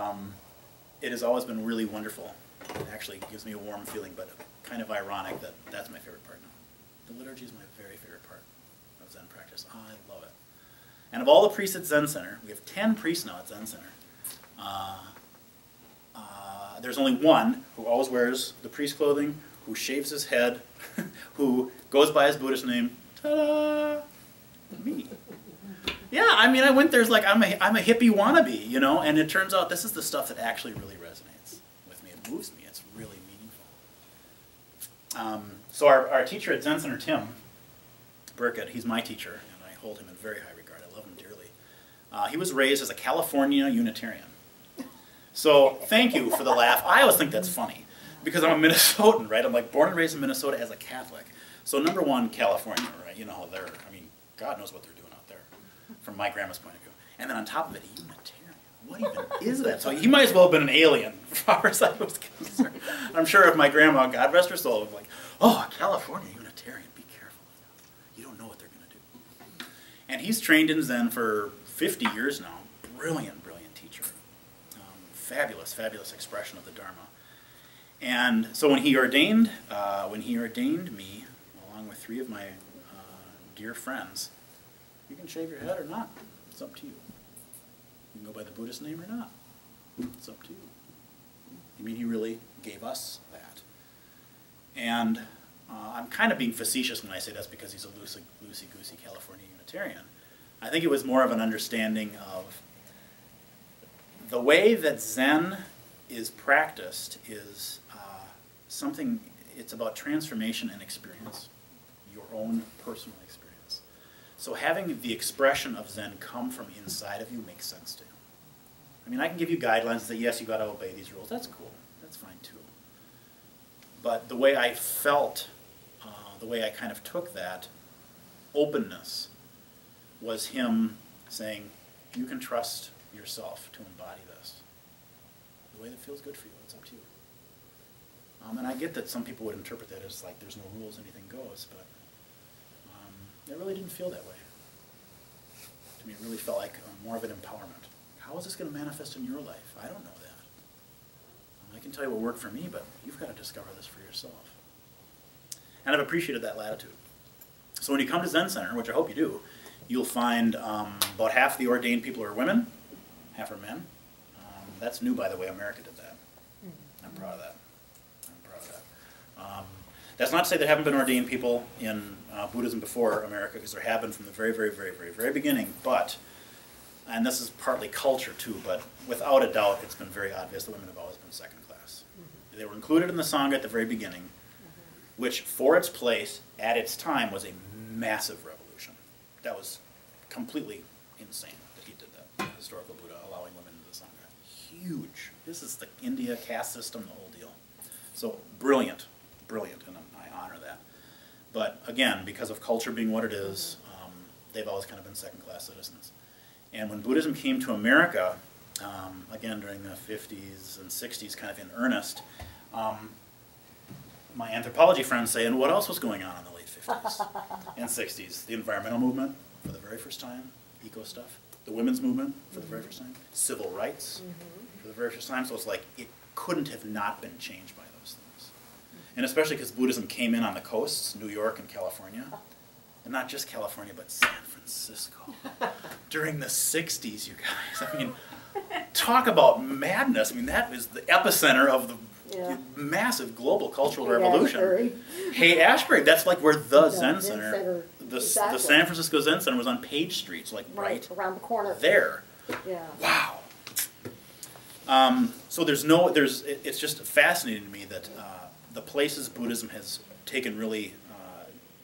it has always been really wonderful. It actually gives me a warm feeling, but kind of ironic that that's my favorite part now. The liturgy is my very favorite part of Zen practice. I love it. And of all the priests at Zen Center, we have 10 priests now at Zen Center. There's only one who always wears the priest clothing, who shaves his head, who goes by his Buddhist name. Ta-da! Me. Yeah, I mean, I went there, like, I'm a hippie wannabe, you know, and it turns out this is the stuff that actually really resonates with me. It moves me. It's really meaningful. So our teacher at Zen Center, Tim Burkett, he's my teacher, and I hold him in very high regard. I love him dearly. He was raised as a California Unitarian. So thank you for the laugh. I always think that's funny because I'm a Minnesotan, right? I'm like born and raised in Minnesota as a Catholic. So number one, California, right? You know how they're, I mean, God knows what they're doing out there from my grandma's point of view. And then on top of it, a Unitarian. What even is that? So he might as well have been an alien as far as I was concerned. I'm sure if my grandma, God rest her soul, was like, oh, California Unitarian, be careful. You don't know what they're going to do. And he's trained in Zen for 50 years now. Brilliant, brilliant teacher. Fabulous, fabulous expression of the Dharma. And so when he ordained me, along with 3 of my dear friends, you can shave your head or not. It's up to you. You can go by the Buddhist name or not. It's up to you. I mean, he really gave us that. And I'm kind of being facetious when I say that's because he's a loosey-goosey California Unitarian. I think it was more of an understanding of the way that Zen is practiced is something, it's about transformation and experience, your own personal experience. So having the expression of Zen come from inside of you makes sense to you. I mean, I can give you guidelines that, yes, you got to obey these rules. That's cool. That's fine, too. But the way I felt, the way I kind of took that openness was him saying, you can trust yourself to embody this. The way that feels good for you, it's up to you. And I get that some people would interpret that as like there's no rules, anything goes, but it really didn't feel that way. To me, it really felt like more of an empowerment. How is this going to manifest in your life? I don't know that. I can tell you what worked for me, but you've got to discover this for yourself. And I've appreciated that latitude. So when you come to Zen Center, which I hope you do, you'll find about half the ordained people are women, half are men. That's new, by the way. America did that. I'm proud of that. I'm proud of that. That's not to say there haven't been ordained people in Buddhism before America, because there have been from the very, very, very, very, very beginning. But, and this is partly culture too, but without a doubt, it's been very obvious that women have always been second class. They were included in the Sangha at the very beginning, which, for its place, at its time, was a massive revolution. That was completely insane that he did that. The historical Buddha allowing women into the Sangha. Huge. This is the India caste system, the whole deal. So brilliant, brilliant, and I honor that. But again, because of culture being what it is, they've always kind of been second-class citizens. And when Buddhism came to America, again during the 50s and 60s, kind of in earnest, my anthropology friends say, and what else was going on in the late 50s and 60s? The environmental movement, for the very first time, eco stuff. The women's movement, for the very first time. Civil rights, for the very first time. So it's like, it couldn't have not been changed by those things. And especially because Buddhism came in on the coasts, New York and California. And not just California, but San Francisco. During the 60s, you guys. I mean, talk about madness. I mean, that is the epicenter of the massive global cultural revolution. Haight-Ashbury, that's like where the Zen Center, the San Francisco Zen Center was on Page Street, so like right around the corner. There. Yeah. Wow. So it's just fascinating to me that the places Buddhism has taken really,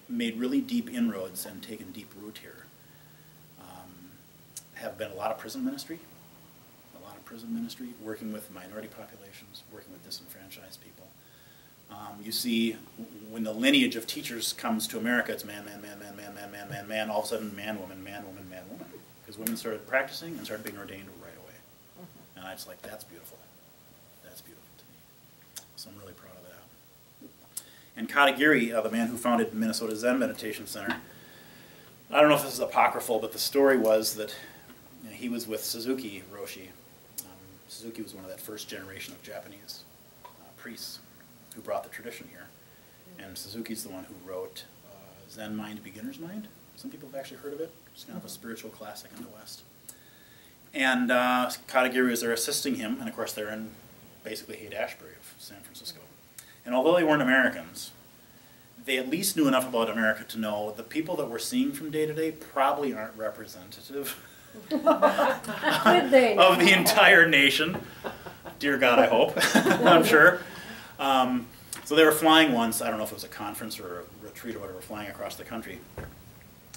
made really deep inroads and taken deep root here have been a lot of prison ministry, working with minority populations, working with disenfranchised people. You see, when the lineage of teachers comes to America, it's man, man, man, man, man, man, man, man, man, all of a sudden man, woman, man, woman, man, woman. Because women started practicing and started being ordained right away. And I just like, that's beautiful. That's beautiful to me. So I'm really proud of that. And Katagiri, the man who founded Minnesota Zen Meditation Center, I don't know if this is apocryphal, but the story was that he was with Suzuki Roshi. Suzuki was one of that first generation of Japanese priests who brought the tradition here. And Suzuki's the one who wrote Zen Mind, Beginner's Mind. Some people have actually heard of it. It's kind of a spiritual classic in the West. And Katagiri was there assisting him, and of course they're in basically Haight-Ashbury of San Francisco. And although they weren't Americans, they at least knew enough about America to know the people that we're seeing from day to day probably aren't representative Did they? of the entire nation. Dear God, I hope. I'm sure. So they were flying once, I don't know if it was a conference or a retreat or whatever, flying across the country.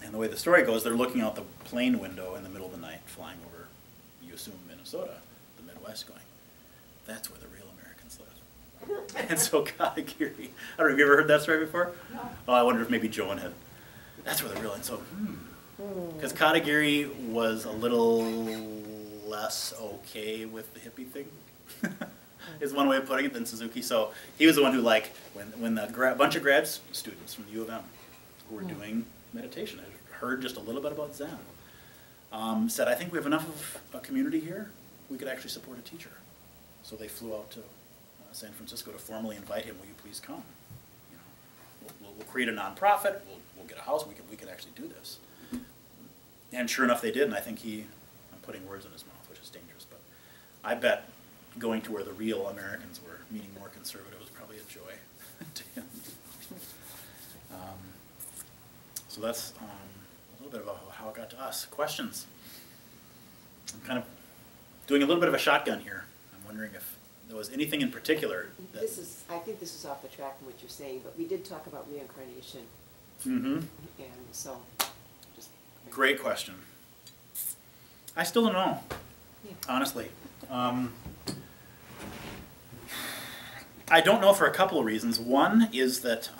And the way the story goes, they're looking out the plane window in the middle of the night, flying over, you assume, Minnesota, the Midwest, going, that's where the real Americans live. And so Katagiri, I don't know, have you ever heard that story before? No. Oh, I wonder if maybe Joan had. That's where the real, and so, because Katagiri was a little less okay with the hippie thing, is one way of putting it, than Suzuki. So he was the one who, like, when the bunch of grad students from the U of M who were doing meditation, had heard just a little bit about Zen, said, I think we have enough of a community here, we could actually support a teacher. So they flew out to San Francisco to formally invite him, will you please come? You know, we'll create a nonprofit, we'll get a house, we can actually do this. And sure enough they did, and I think I'm putting words in his mouth, which is dangerous, but I bet going to where the real Americans were, meaning more conservative, was probably a joy to him. So that's a little bit about how it got to us. Questions? I'm kind of doing a little bit of a shotgun here. I'm wondering if there was anything in particular that... I think this is off the track from what you're saying, but we did talk about reincarnation. Mm-hmm. And so, just... Great question. I still don't know, Yeah. honestly. I don't know for a couple of reasons. One is that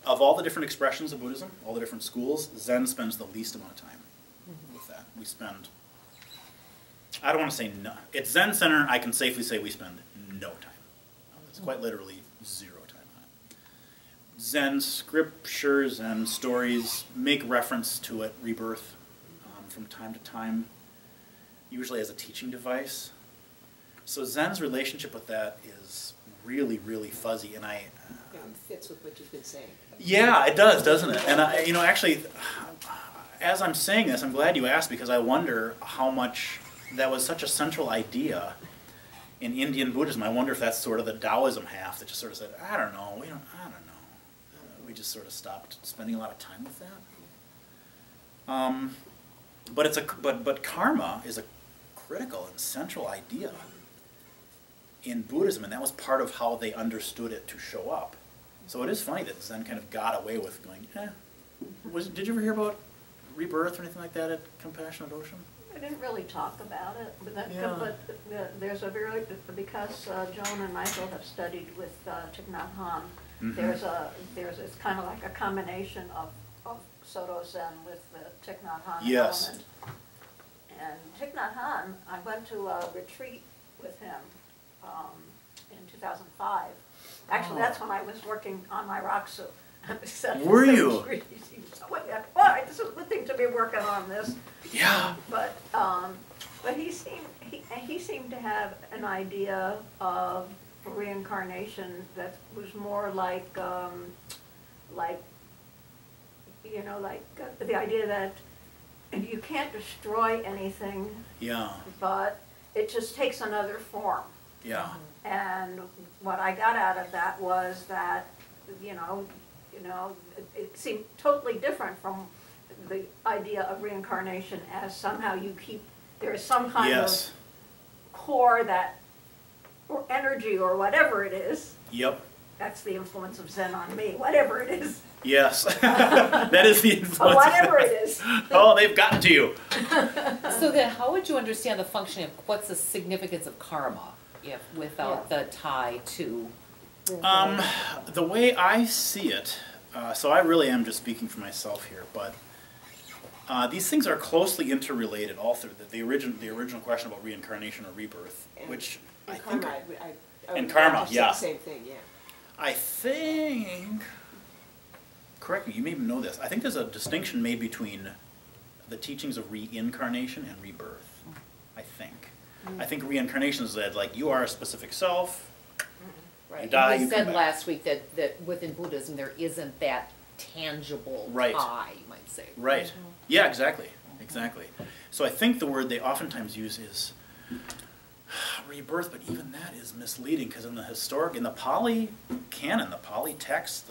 of all the different expressions of Buddhism, all the different schools, Zen spends the least amount of time with that. We spend, I don't want to say no. At Zen Center, I can safely say we spend no time. It's quite literally 0 time on it. Zen scriptures and stories make reference to it, rebirth, from time to time, usually as a teaching device. So Zen's relationship with that is really, really fuzzy, and It fits with what you've been saying. yeah, it does, doesn't it? And you know, actually, as I'm saying this, I'm glad you asked, because I wonder how much that was such a central idea in Indian Buddhism. I wonder if that's sort of the Taoism half that just sort of said, I don't know. We just sort of stopped spending a lot of time with that. But karma is a critical and central idea in Buddhism, and that was part of how they understood it to show up. So it is funny that Zen kind of got away with going, did you ever hear about rebirth or anything like that at Compassionate Ocean? I didn't really talk about it, but, Yeah. there's a very, because Joan and Michael have studied with Thich Nhat Hanh, Mhm. it's kind of like a combination of Soto Zen with the Thich Nhat Hanh Yes. element. And Thich Nhat Hanh, I went to a retreat with him in 2005. Actually, that's when I was working on my rock suit. Were you? It's a good thing to be working on this. Yeah. But he seemed to have an idea of reincarnation that was more like the idea that you can't destroy anything, Yeah. but it just takes another form. Yeah. And what I got out of that was that, it seemed totally different from the idea of reincarnation as somehow there is some kind Yes. of core or energy or whatever it is. Yep. That's the influence of Zen on me, whatever it is. Yes. That is the influence. Whatever it is. Oh, they've gotten to you. So then how would you understand the function of, what's the significance of karma without the tie to? The way I see it, so I really am just speaking for myself here, but these things are closely interrelated all through the original question about reincarnation or rebirth, which I think... Karma, I and would karma, say yeah. the same thing, yeah. I think correct me, you may even know this. I think there's a distinction made between the teachings of reincarnation and rebirth, I think. I think reincarnation is that, like, you are a specific self, Right. you die, And you we come said back. last week that within Buddhism, there isn't that tangible Right. tie, you might say. Right. Yeah, exactly. Exactly. So I think the word they oftentimes use is rebirth, but even that is misleading because in the Pali canon, the Pali text,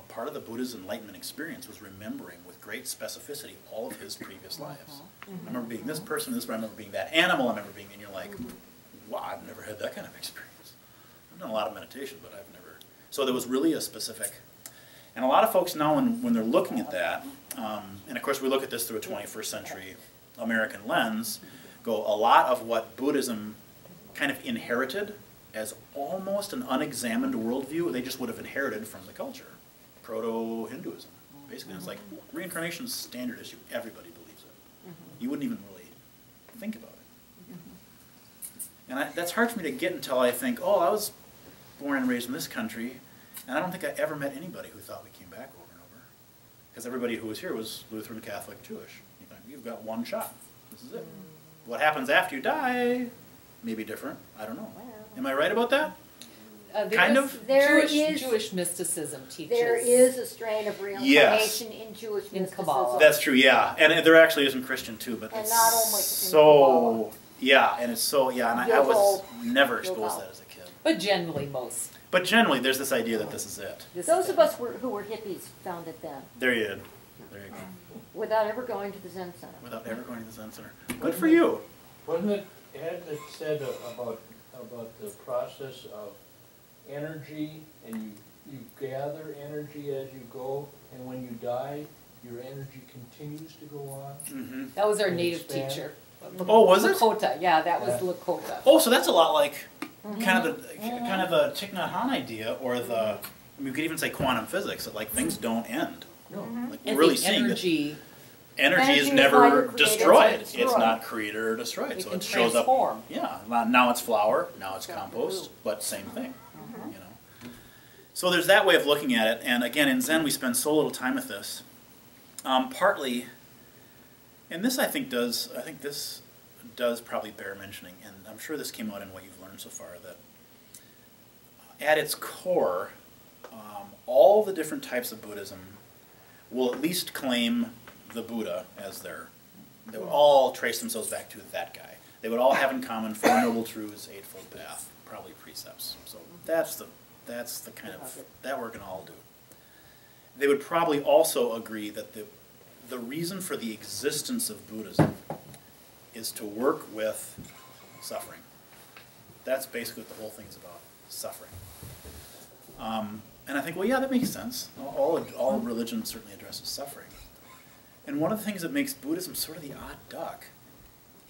part of the Buddha's enlightenment experience was remembering with great specificity all of his previous lives. I remember being this person, I remember being that animal, I remember being, and you're like, wow, I've never had that kind of experience. I've done a lot of meditation, but I've never. So there was really a specific. And a lot of folks now, when they're looking at that, and of course we look at this through a 21st century American lens, go a lot of what Buddhism kind of inherited as almost an unexamined worldview, they just would have inherited from the culture. Proto-Hinduism. Basically, it's like reincarnation is a standard issue. Everybody believes it. You wouldn't even really think about it. And that's hard for me to get until I think, oh, I was born and raised in this country, and I don't think I ever met anybody who thought we came back over and over. Because everybody who was here was Lutheran, Catholic, Jewish. You think, you've got one shot. This is it. What happens after you die may be different. I don't know. Am I right about that? Kind of? Jewish mysticism teaches. There is a strain of reincarnation in Jewish In mysticism. Kabbalah. That's true, yeah. And there actually is in Christian too, but And it's not only in so, yeah, and it's so, yeah, and I was Yoga. never exposed Yoga. to that as a kid. But generally most. But generally, there's this idea that this is it. Those of us who were hippies found it then, There you go. There you go. without ever going to the Zen Center. Without ever going to the Zen Center. Good for you. Wasn't it, hadn't it said about the process of energy, and you gather energy as you go, and when you die, your energy continues to go on? Mm-hmm. That was our And native expand. teacher. Oh, was it? Lakota, yeah, that was Yeah. Lakota. Oh, so that's a lot like kind of the Thich Nhat Hanh idea, or the, we could even say quantum physics, that like things don't end. No. Like And we're really the seeing that energy, energy is is never neither created nor destroyed. It's destroyed. not created or destroyed. it So can it shows up. transform. Yeah, now it's flour, now it's compost, but same thing. You know. So there's that way of looking at it, and again in Zen we spend so little time with this. Partly, and this I think this does probably bear mentioning, and I'm sure this came out in what you've learned so far, that at its core, all the different types of Buddhism will at least claim the Buddha as they would all trace themselves back to that guy. They would all have in common Four Noble Truths, Eightfold Path, probably precepts. So that's the kind of, that we're going to all do. They would probably also agree that the reason for the existence of Buddhism is to work with suffering. That's basically what the whole thing is about, suffering. And I think, well, yeah, that makes sense. All religion certainly addresses suffering. And one of the things that makes Buddhism sort of the odd duck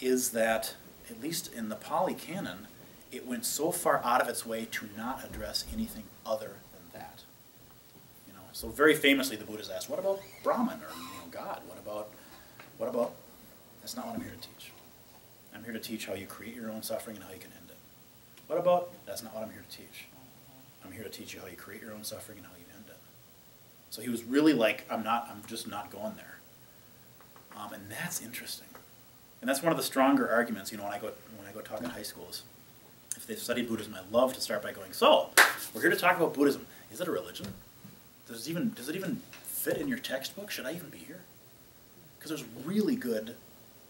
is that, at least in the Pali Canon, it went so far out of its way to not address anything other than that. You know, so very famously, the Buddha's asked, "What about Brahman or God? What about?" That's not what I'm here to teach. I'm here to teach how you create your own suffering and how you can end it. What about? That's not what I'm here to teach. I'm here to teach you how you create your own suffering and how you end it. So he was really like, I'm just not going there. And that's interesting. And that's one of the stronger arguments, when I go talk in high schools. If they've studied Buddhism, I love to start by going, so, we're here to talk about Buddhism. Is it a religion? Does it even fit in your textbook? Should I even be here? Because there's really good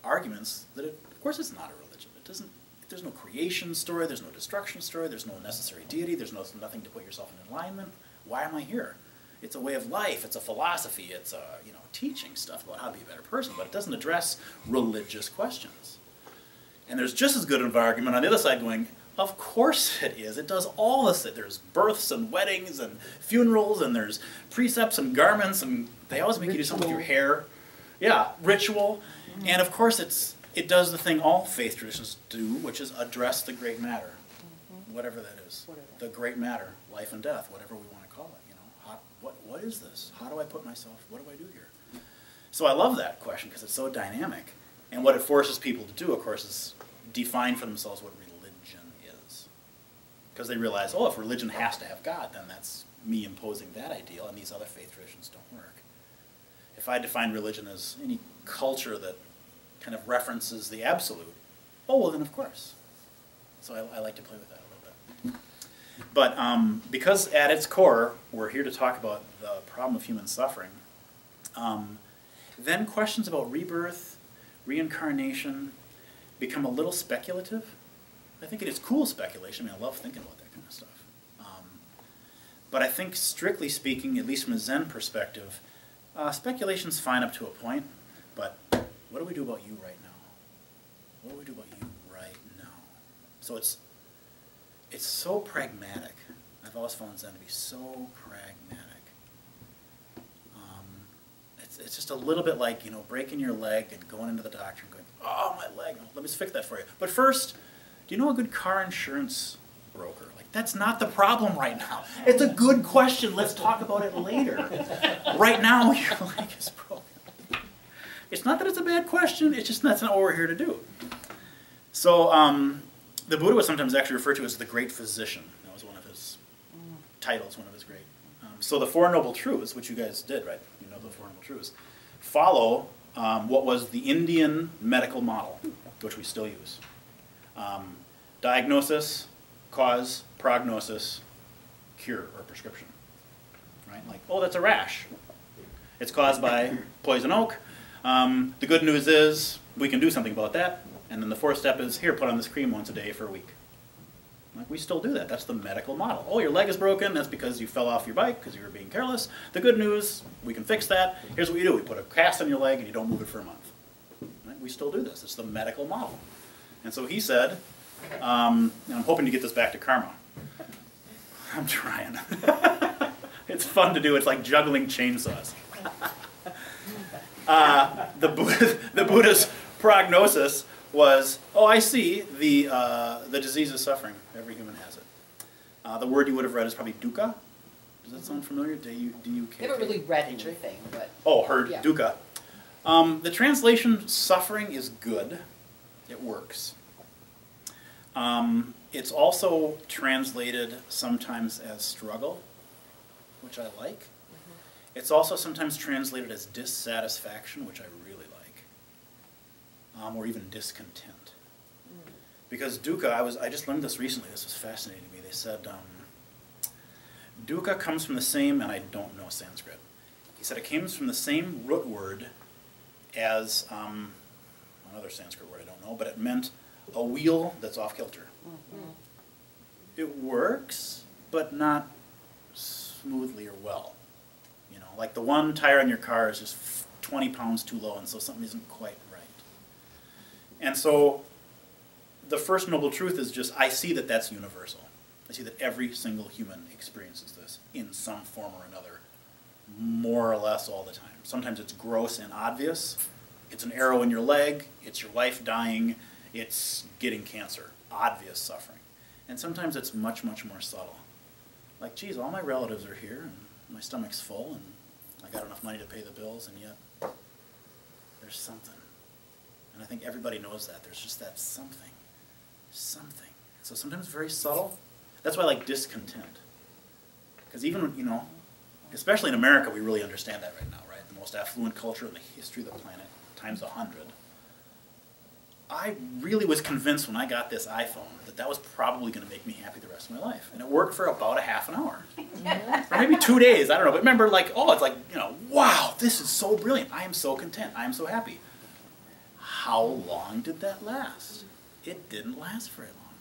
arguments that, of course it's not a religion. There's no creation story, there's no destruction story, there's no necessary deity, there's nothing to put yourself in alignment. Why am I here? It's a way of life, it's a philosophy, it's teaching stuff about how to be a better person, but it doesn't address religious questions. And there's just as good of an argument on the other side going, of course it is. It does all this. There's births and weddings and funerals, and there's precepts and garments, and they always make you do something with your hair. Yeah, ritual. And of course it does the thing all faith traditions do, which is address the great matter. Whatever that is. The great matter, life and death, whatever we want to call it. What is this? How do I put myself? What do I do here? So I love that question because it's so dynamic. And what it forces people to do, of course, is define for themselves what religion is. Because they realize, if religion has to have God, then that's me imposing that ideal, and these other faith traditions don't work. If I define religion as any culture that kind of references the absolute, oh, well, then of course. So I like to play with that a little bit. But because at its core, we're here to talk about the problem of human suffering, then questions about rebirth, reincarnation, become a little speculative. I think it is cool speculation. I mean, I love thinking about that kind of stuff. But I think, strictly speaking, at least from a Zen perspective, speculation's fine up to a point, but what do we do about you right now? What do we do about you right now? So it's so pragmatic. I've always found Zen to be so pragmatic. It's just a little bit like, you know, breaking your leg and going into the doctor and going, oh, my leg, let me fix that for you. But first, do you know a good car insurance broker? Like, that's not the problem right now. It's a good question. Let's talk about it later. Right now, your leg is broken. It's not that it's a bad question. It's just that's not what we're here to do. So the Buddha was sometimes actually referred to as the great physician. That was one of his titles, one of his great. So the Four Noble Truths, which you guys did, right? You know the Four Noble Truths, follow what was the Indian medical model, which we still use. Diagnosis, cause, prognosis, cure, or prescription. Right? Like, oh, that's a rash. It's caused by poison oak. The good news is we can do something about that. And then the fourth step is, here, put on this cream once a day for a week. Like, we still do that. That's the medical model. Oh, your leg is broken. That's because you fell off your bike because you were being careless. The good news, we can fix that. Here's what we do. We put a cast on your leg and you don't move it for a month. Right? We still do this. It's the medical model. And so he said, and I'm hoping to get this back to karma. I'm trying. It's fun to do. It's like juggling chainsaws. The Buddha's prognosis was, oh, I see, the disease is suffering. Every human has it. The word you would have read is probably dukkha. Does that sound familiar? D-U-K-K? I haven't really read anything, but... Oh, heard, yeah. dukkha. The translation, suffering, is good. It works. It's also translated sometimes as struggle, which I like. Mm-hmm. It's also sometimes translated as dissatisfaction, which I really like, or even discontent. Mm. Because dukkha, I just learned this recently, this was fascinating to me. They said dukkha comes from the same, and I don't know Sanskrit, he said it comes from the same root word as another Sanskrit word I don't know, but it meant a wheel that's off kilter. Mm-hmm. It works, but not smoothly or well. You know, like the one tire on your car is just 20 pounds too low, and so something isn't quite right. And so the first noble truth is just, I see that that's universal. I see that every single human experiences this in some form or another, more or less all the time. Sometimes it's gross and obvious. It's an arrow in your leg. It's your wife dying. It's getting cancer. Obvious suffering. And sometimes it's much, much more subtle. Like, geez, all my relatives are here, and my stomach's full, and I got enough money to pay the bills, and yet there's something. And I think everybody knows that. There's just that something. Something. So sometimes very subtle. That's why I like discontent. Because even, you know, especially in America, we really understand that right now, right? The most affluent culture in the history of the planet, times 100. I really was convinced when I got this iPhone that that was probably going to make me happy the rest of my life. And it worked for about a half an hour. Or maybe 2 days, I don't know. But remember, like, oh, it's like, you know, wow, this is so brilliant. I am so content. I am so happy. How long did that last? It didn't last very long.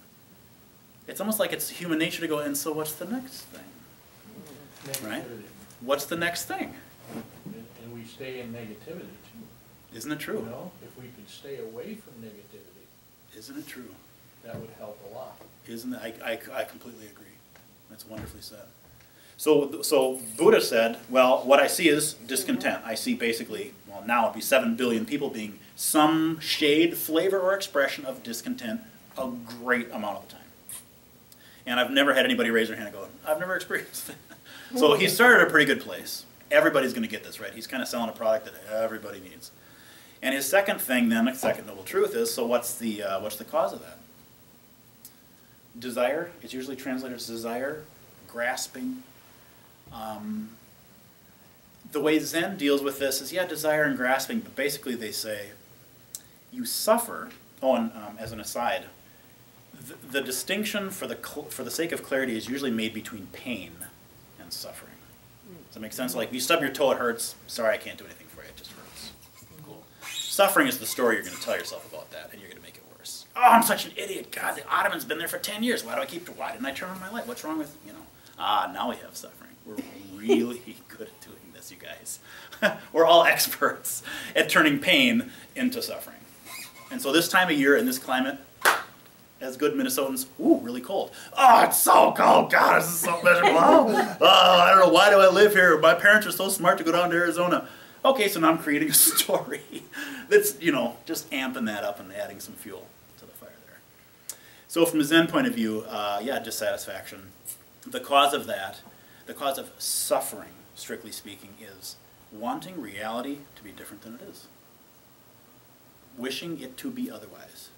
It's almost like it's human nature to go, and so what's the next thing? Right? What's the next thing? And we stay in negativity too. Isn't it true? You know, if we could stay away from negativity. Isn't it true? That would help a lot. Isn't it? I completely agree. That's wonderfully said. So Buddha said, well, what I see is discontent. I see basically, well, now it'd be 7 billion people being some shade, flavor, or expression of discontent a great amount of the time. And I've never had anybody raise their hand and go, I've never experienced that. So he started at a pretty good place. Everybody's going to get this, right? He's kind of selling a product that everybody needs. And his second thing then, the second noble truth is, so what's the cause of that? Desire. It's usually translated as desire, grasping, The way Zen deals with this is, yeah, desire and grasping, but basically they say, you suffer. Oh, and as an aside, the distinction for the sake of clarity is usually made between pain and suffering. Does that make sense? Like, if you stub your toe, it hurts. Sorry, I can't do anything for you. It just hurts. Cool. Suffering is the story you're going to tell yourself about that, and you're going to make it worse. Oh, I'm such an idiot. God, the Ottoman's been there for 10 years. Why didn't I turn on my light? What's wrong with, now we have suffering. We're really good at doing this, you guys. We're all experts at turning pain into suffering. And so this time of year in this climate, as good Minnesotans, ooh, really cold. Oh, it's so cold. God, this is so miserable. Oh, I don't know, why do I live here? My parents are so smart to go down to Arizona. Okay, so now I'm creating a story that's, just amping that up and adding some fuel to the fire there. So from a Zen point of view, dissatisfaction. The cause of that, the cause of suffering, strictly speaking, is wanting reality to be different than it is. Wishing it to be otherwise.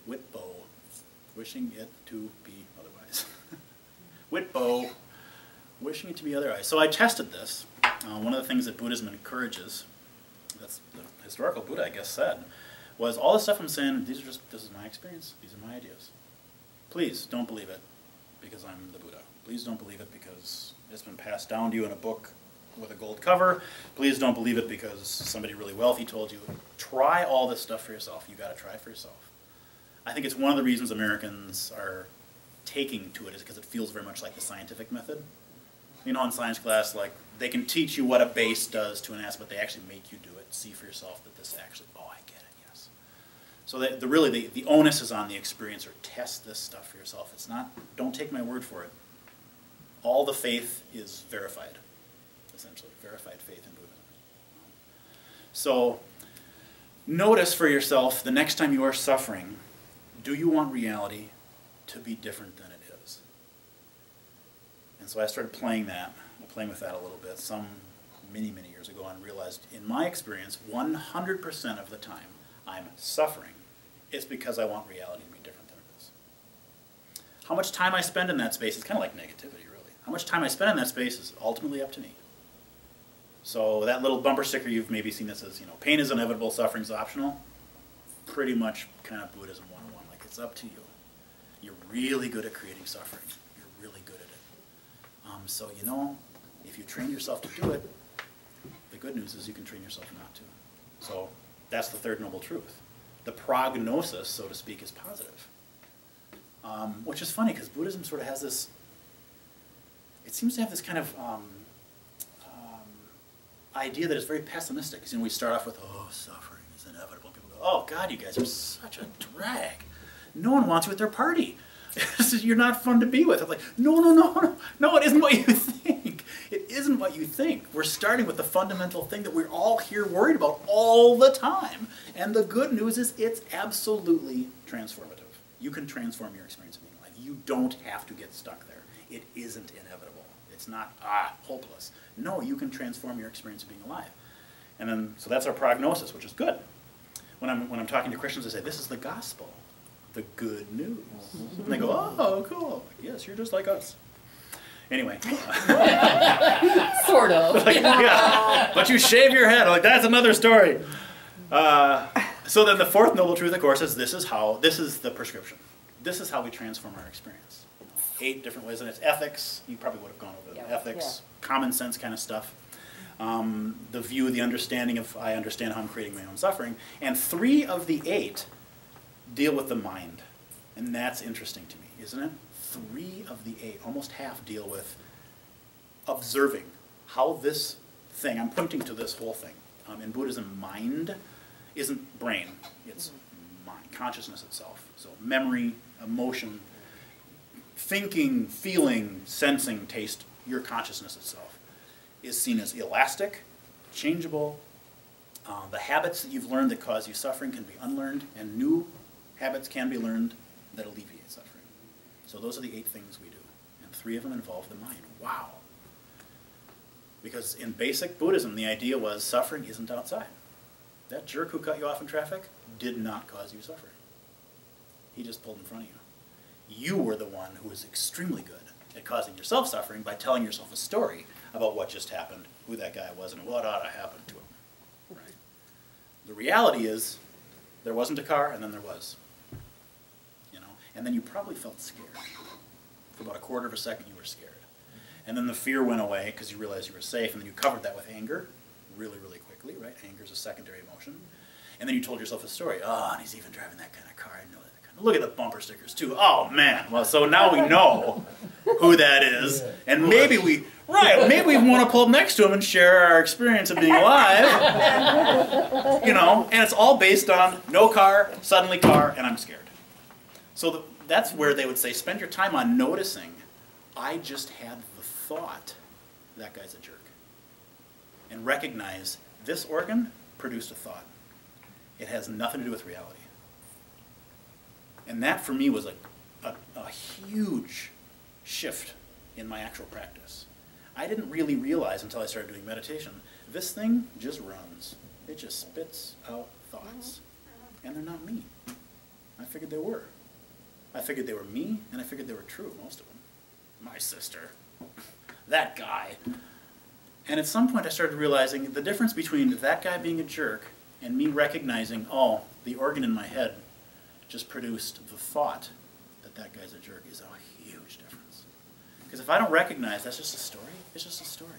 Whitbo, wishing it to be otherwise. Whitbo, wishing it to be otherwise. So I tested this. One of the things that Buddhism encourages, that's the historical Buddha, I guess, said, was all the stuff I'm saying, this is my experience, these are my ideas. Please don't believe it because I'm the Buddha. Please don't believe it because it's been passed down to you in a book with a gold cover. Please don't believe it because somebody really wealthy told you. Try all this stuff for yourself. You got to try it for yourself. I think it's one of the reasons Americans are taking to it is because it feels very much like the scientific method. In science class, like, they can teach you what a base does to an acid, but they actually make you do it. See for yourself that this actually, oh, I get it, yes. So the onus is on the experiencer. Test this stuff for yourself. It's not, don't take my word for it. All the faith is verified, essentially, verified faith in Buddhism. So notice for yourself the next time you are suffering, do you want reality to be different than it is? And so I started playing with that a little bit some many, many years ago, and realized in my experience, 100% of the time I'm suffering, it's because I want reality to be different than it is. How much time I spend in that space is kind of like negativity, really. How much time I spend in that space is ultimately up to me. So that little bumper sticker you've maybe seen that says, pain is inevitable, suffering is optional, pretty much kind of Buddhism 101. Like, it's up to you. You're really good at creating suffering. You're really good at it. So, if you train yourself to do it, the good news is you can train yourself not to. So that's the third noble truth. The prognosis, so to speak, is positive. Which is funny because Buddhism sort of has this, it seems to have this kind of idea that is very pessimistic. Because we start off with, oh, suffering is inevitable. People go, oh, God, you guys are such a drag. No one wants you at their party. You're not fun to be with. I'm like, no, it isn't what you think. It isn't what you think. We're starting with the fundamental thing that we're all here worried about all the time. And the good news is it's absolutely transformative. You can transform your experience of being alive. You don't have to get stuck there. It isn't inevitable. It's not, hopeless. No, you can transform your experience of being alive. And then, so that's our prognosis, which is good. When I'm talking to Christians, I say, this is the gospel. The good news. And they go, oh, cool. Yes, you're just like us. Anyway. Sort of. Yeah. But you shave your head. I'm like, that's another story. So then the fourth noble truth, of course, is this is the prescription. This is how we transform our experience. 8 different ways, and it's ethics. You probably would have gone over that. Ethics, common sense kind of stuff. The view, the understanding of, I understand how I'm creating my own suffering. And 3 of the 8 deal with the mind. And that's interesting to me, isn't it? 3 of the 8, almost half, deal with observing how this thing, I'm pointing to this whole thing. In Buddhism, mind isn't brain, it's mind, consciousness itself. So memory, emotion, thinking, feeling, sensing, taste, your consciousness itself is seen as elastic, changeable. The habits that you've learned that cause you suffering can be unlearned, and new habits can be learned that alleviate suffering. So those are the 8 things we do, and 3 of them involve the mind. Wow. Because in basic Buddhism, the idea was suffering isn't outside. That jerk who cut you off in traffic did not cause you suffering. He just pulled in front of you. You were the one who was extremely good at causing yourself suffering by telling yourself a story about what just happened, who that guy was, and what ought to happen to him. Right? The reality is, there wasn't a car, and then there was. You know? And then you probably felt scared. For about a quarter of a second, you were scared. And then the fear went away because you realized you were safe, and then you covered that with anger really, really quickly, right? Anger is a secondary emotion. And then you told yourself a story. Oh, and he's even driving that kind of car. I know that kind of. Look at the bumper stickers, too. Oh, man. Well, so now we know who that is. And maybe we want to pull up next to him and share our experience of being alive. You know, and it's all based on no car, suddenly car, and I'm scared. So that's where they would say, spend your time on noticing, I just had the thought, that guy's a jerk. And recognize, this organ produced a thought. It has nothing to do with reality. And that, for me, was a huge shift in my actual practice. I didn't really realize until I started doing meditation, this thing just runs. It just spits out thoughts. And they're not me. I figured they were. I figured they were me, and I figured they were true, most of them. My sister. That guy. And at some point I started realizing the difference between that guy being a jerk and me recognizing, oh, the organ in my head just produced the thought that that guy's a jerk is a huge difference. Because if I don't recognize that's just a story, it's just a story.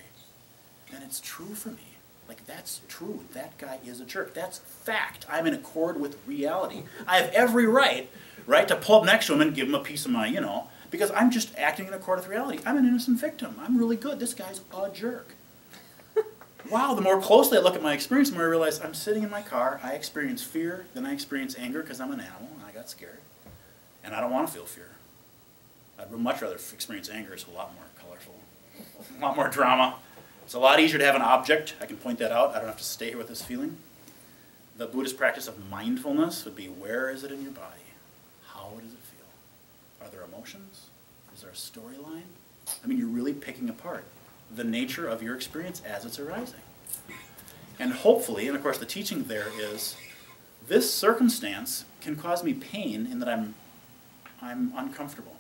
And it's true for me. Like, that's true. That guy is a jerk. That's fact. I'm in accord with reality. I have every right, to pull up next to him and give him a piece of my, you know, because I'm just acting in accord with reality. I'm an innocent victim. I'm really good. This guy's a jerk. Wow, the more closely I look at my experience, the more I realize I'm sitting in my car, I experience fear, then I experience anger because I'm an animal and I got scared. And I don't want to feel fear. I'd much rather experience anger. It's a lot more colorful, a lot more drama. It's a lot easier to have an object. I can point that out. I don't have to stay here with this feeling. The Buddhist practice of mindfulness would be, where is it in your body? How does it feel? Are there emotions? Is there a storyline? I mean, you're really picking apart the nature of your experience as it's arising. And hopefully, and of course the teaching there is, this circumstance can cause me pain in that I'm uncomfortable.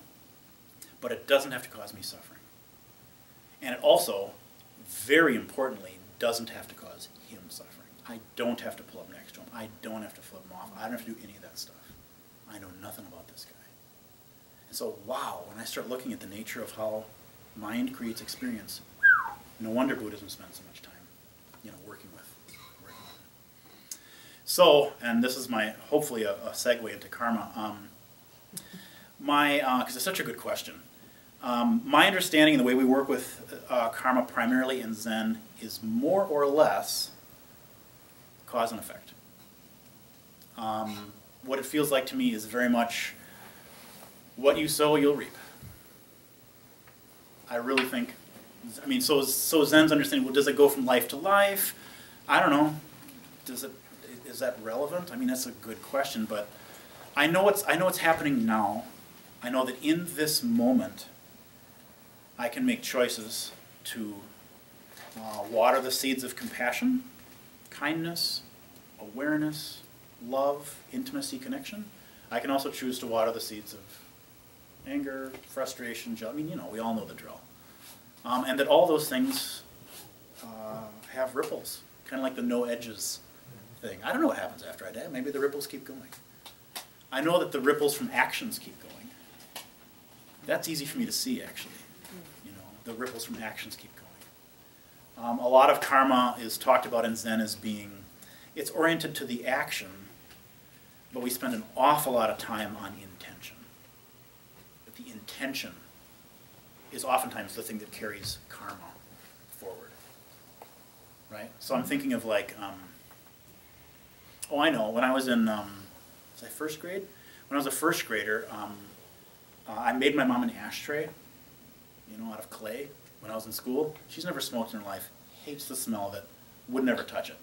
But it doesn't have to cause me suffering. And it also, very importantly, doesn't have to cause him suffering. I don't have to pull up next to him. I don't have to flip him off. I don't have to do any of that stuff. I know nothing about this guy. And so, wow, when I start looking at the nature of how mind creates experience, no wonder Buddhism spends so much time, you know, working with it. So, and this is my, hopefully a segue into karma. Because it's such a good question. My understanding and the way we work with karma primarily in Zen is more or less cause and effect. What it feels like to me is very much what you sow, you'll reap. I really think, I mean, so Zen's understanding, well, does it go from life to life? I don't know. Is that relevant? I mean, that's a good question, but I know what's happening now. I know that in this moment, I can make choices to water the seeds of compassion, kindness, awareness, love, intimacy, connection. I can also choose to water the seeds of anger, frustration, I mean, you know, we all know the drill. And that all those things have ripples, kind of like the no edges thing. I don't know what happens after I die. Maybe the ripples keep going. I know that the ripples from actions keep going. That's easy for me to see, actually. You know, the ripples from actions keep going. A lot of karma is talked about in Zen as being, it's oriented to the action, but we spend an awful lot of time on intention. But the intention is oftentimes the thing that carries karma forward. Right? So I'm thinking of like, oh, I know, when I was in, was I first grade? When I was a first grader, I made my mom an ashtray, you know, out of clay when I was in school. She's never smoked in her life, hates the smell of it, would never touch it.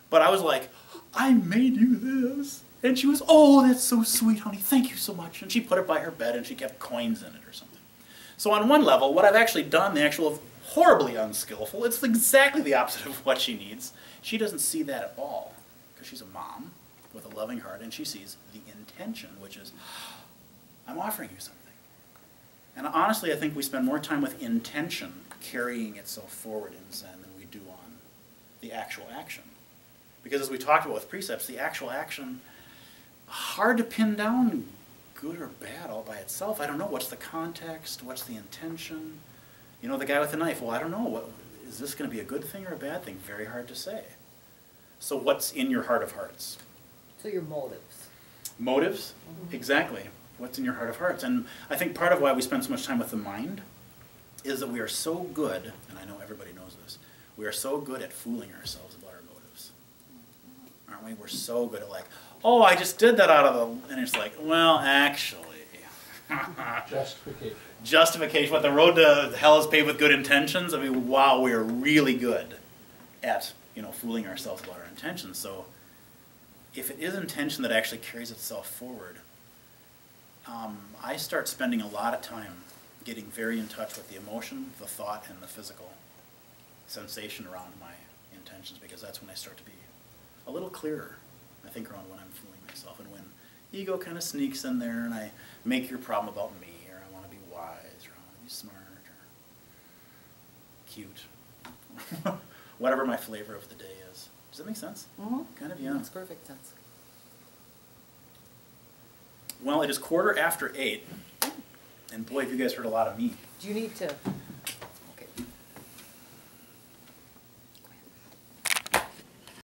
But I was like, I made you this. And she was, oh, that's so sweet, honey, thank you so much. And she put it by her bed and she kept coins in it or something. So on one level, what I've actually done, the actual horribly unskillful, it's exactly the opposite of what she needs. She doesn't see that at all, because she's a mom with a loving heart, and she sees the intention, which is, I'm offering you something. And honestly, I think we spend more time with intention carrying itself forward in Zen than we do on the actual action. Because as we talked about with precepts, the actual action, hard to pin down good or bad all by itself. I don't know, what's the context, what's the intention? You know, the guy with the knife, well, I don't know, is this going to be a good thing or a bad thing? Very hard to say. So what's in your heart of hearts? So your motives. Motives? Exactly. What's in your heart of hearts? And I think part of why we spend so much time with the mind is that we are so good, and I know everybody knows this, we are so good at fooling ourselves about our motives. Aren't we? We're so good at like, oh, I just did that out of the, and it's like, well, actually. Justification. Justification. What the road to hell is paved with good intentions. I mean, wow, we are really good at, you know, fooling ourselves about our intentions. So if it is intention that actually carries itself forward, I start spending a lot of time getting very in touch with the emotion, the thought, and the physical sensation around my intentions, because that's when I start to be a little clearer, I think, around when I'm fooling myself and when ego kind of sneaks in there and I make your problem about me, or I want to be wise, or I want to be smart, or cute, whatever my flavor of the day is. Does that make sense? Mm-hmm. Kind of, yeah. Makes perfect sense. Well, it is 8:15, and boy, have you guys heard a lot of me. Do you need to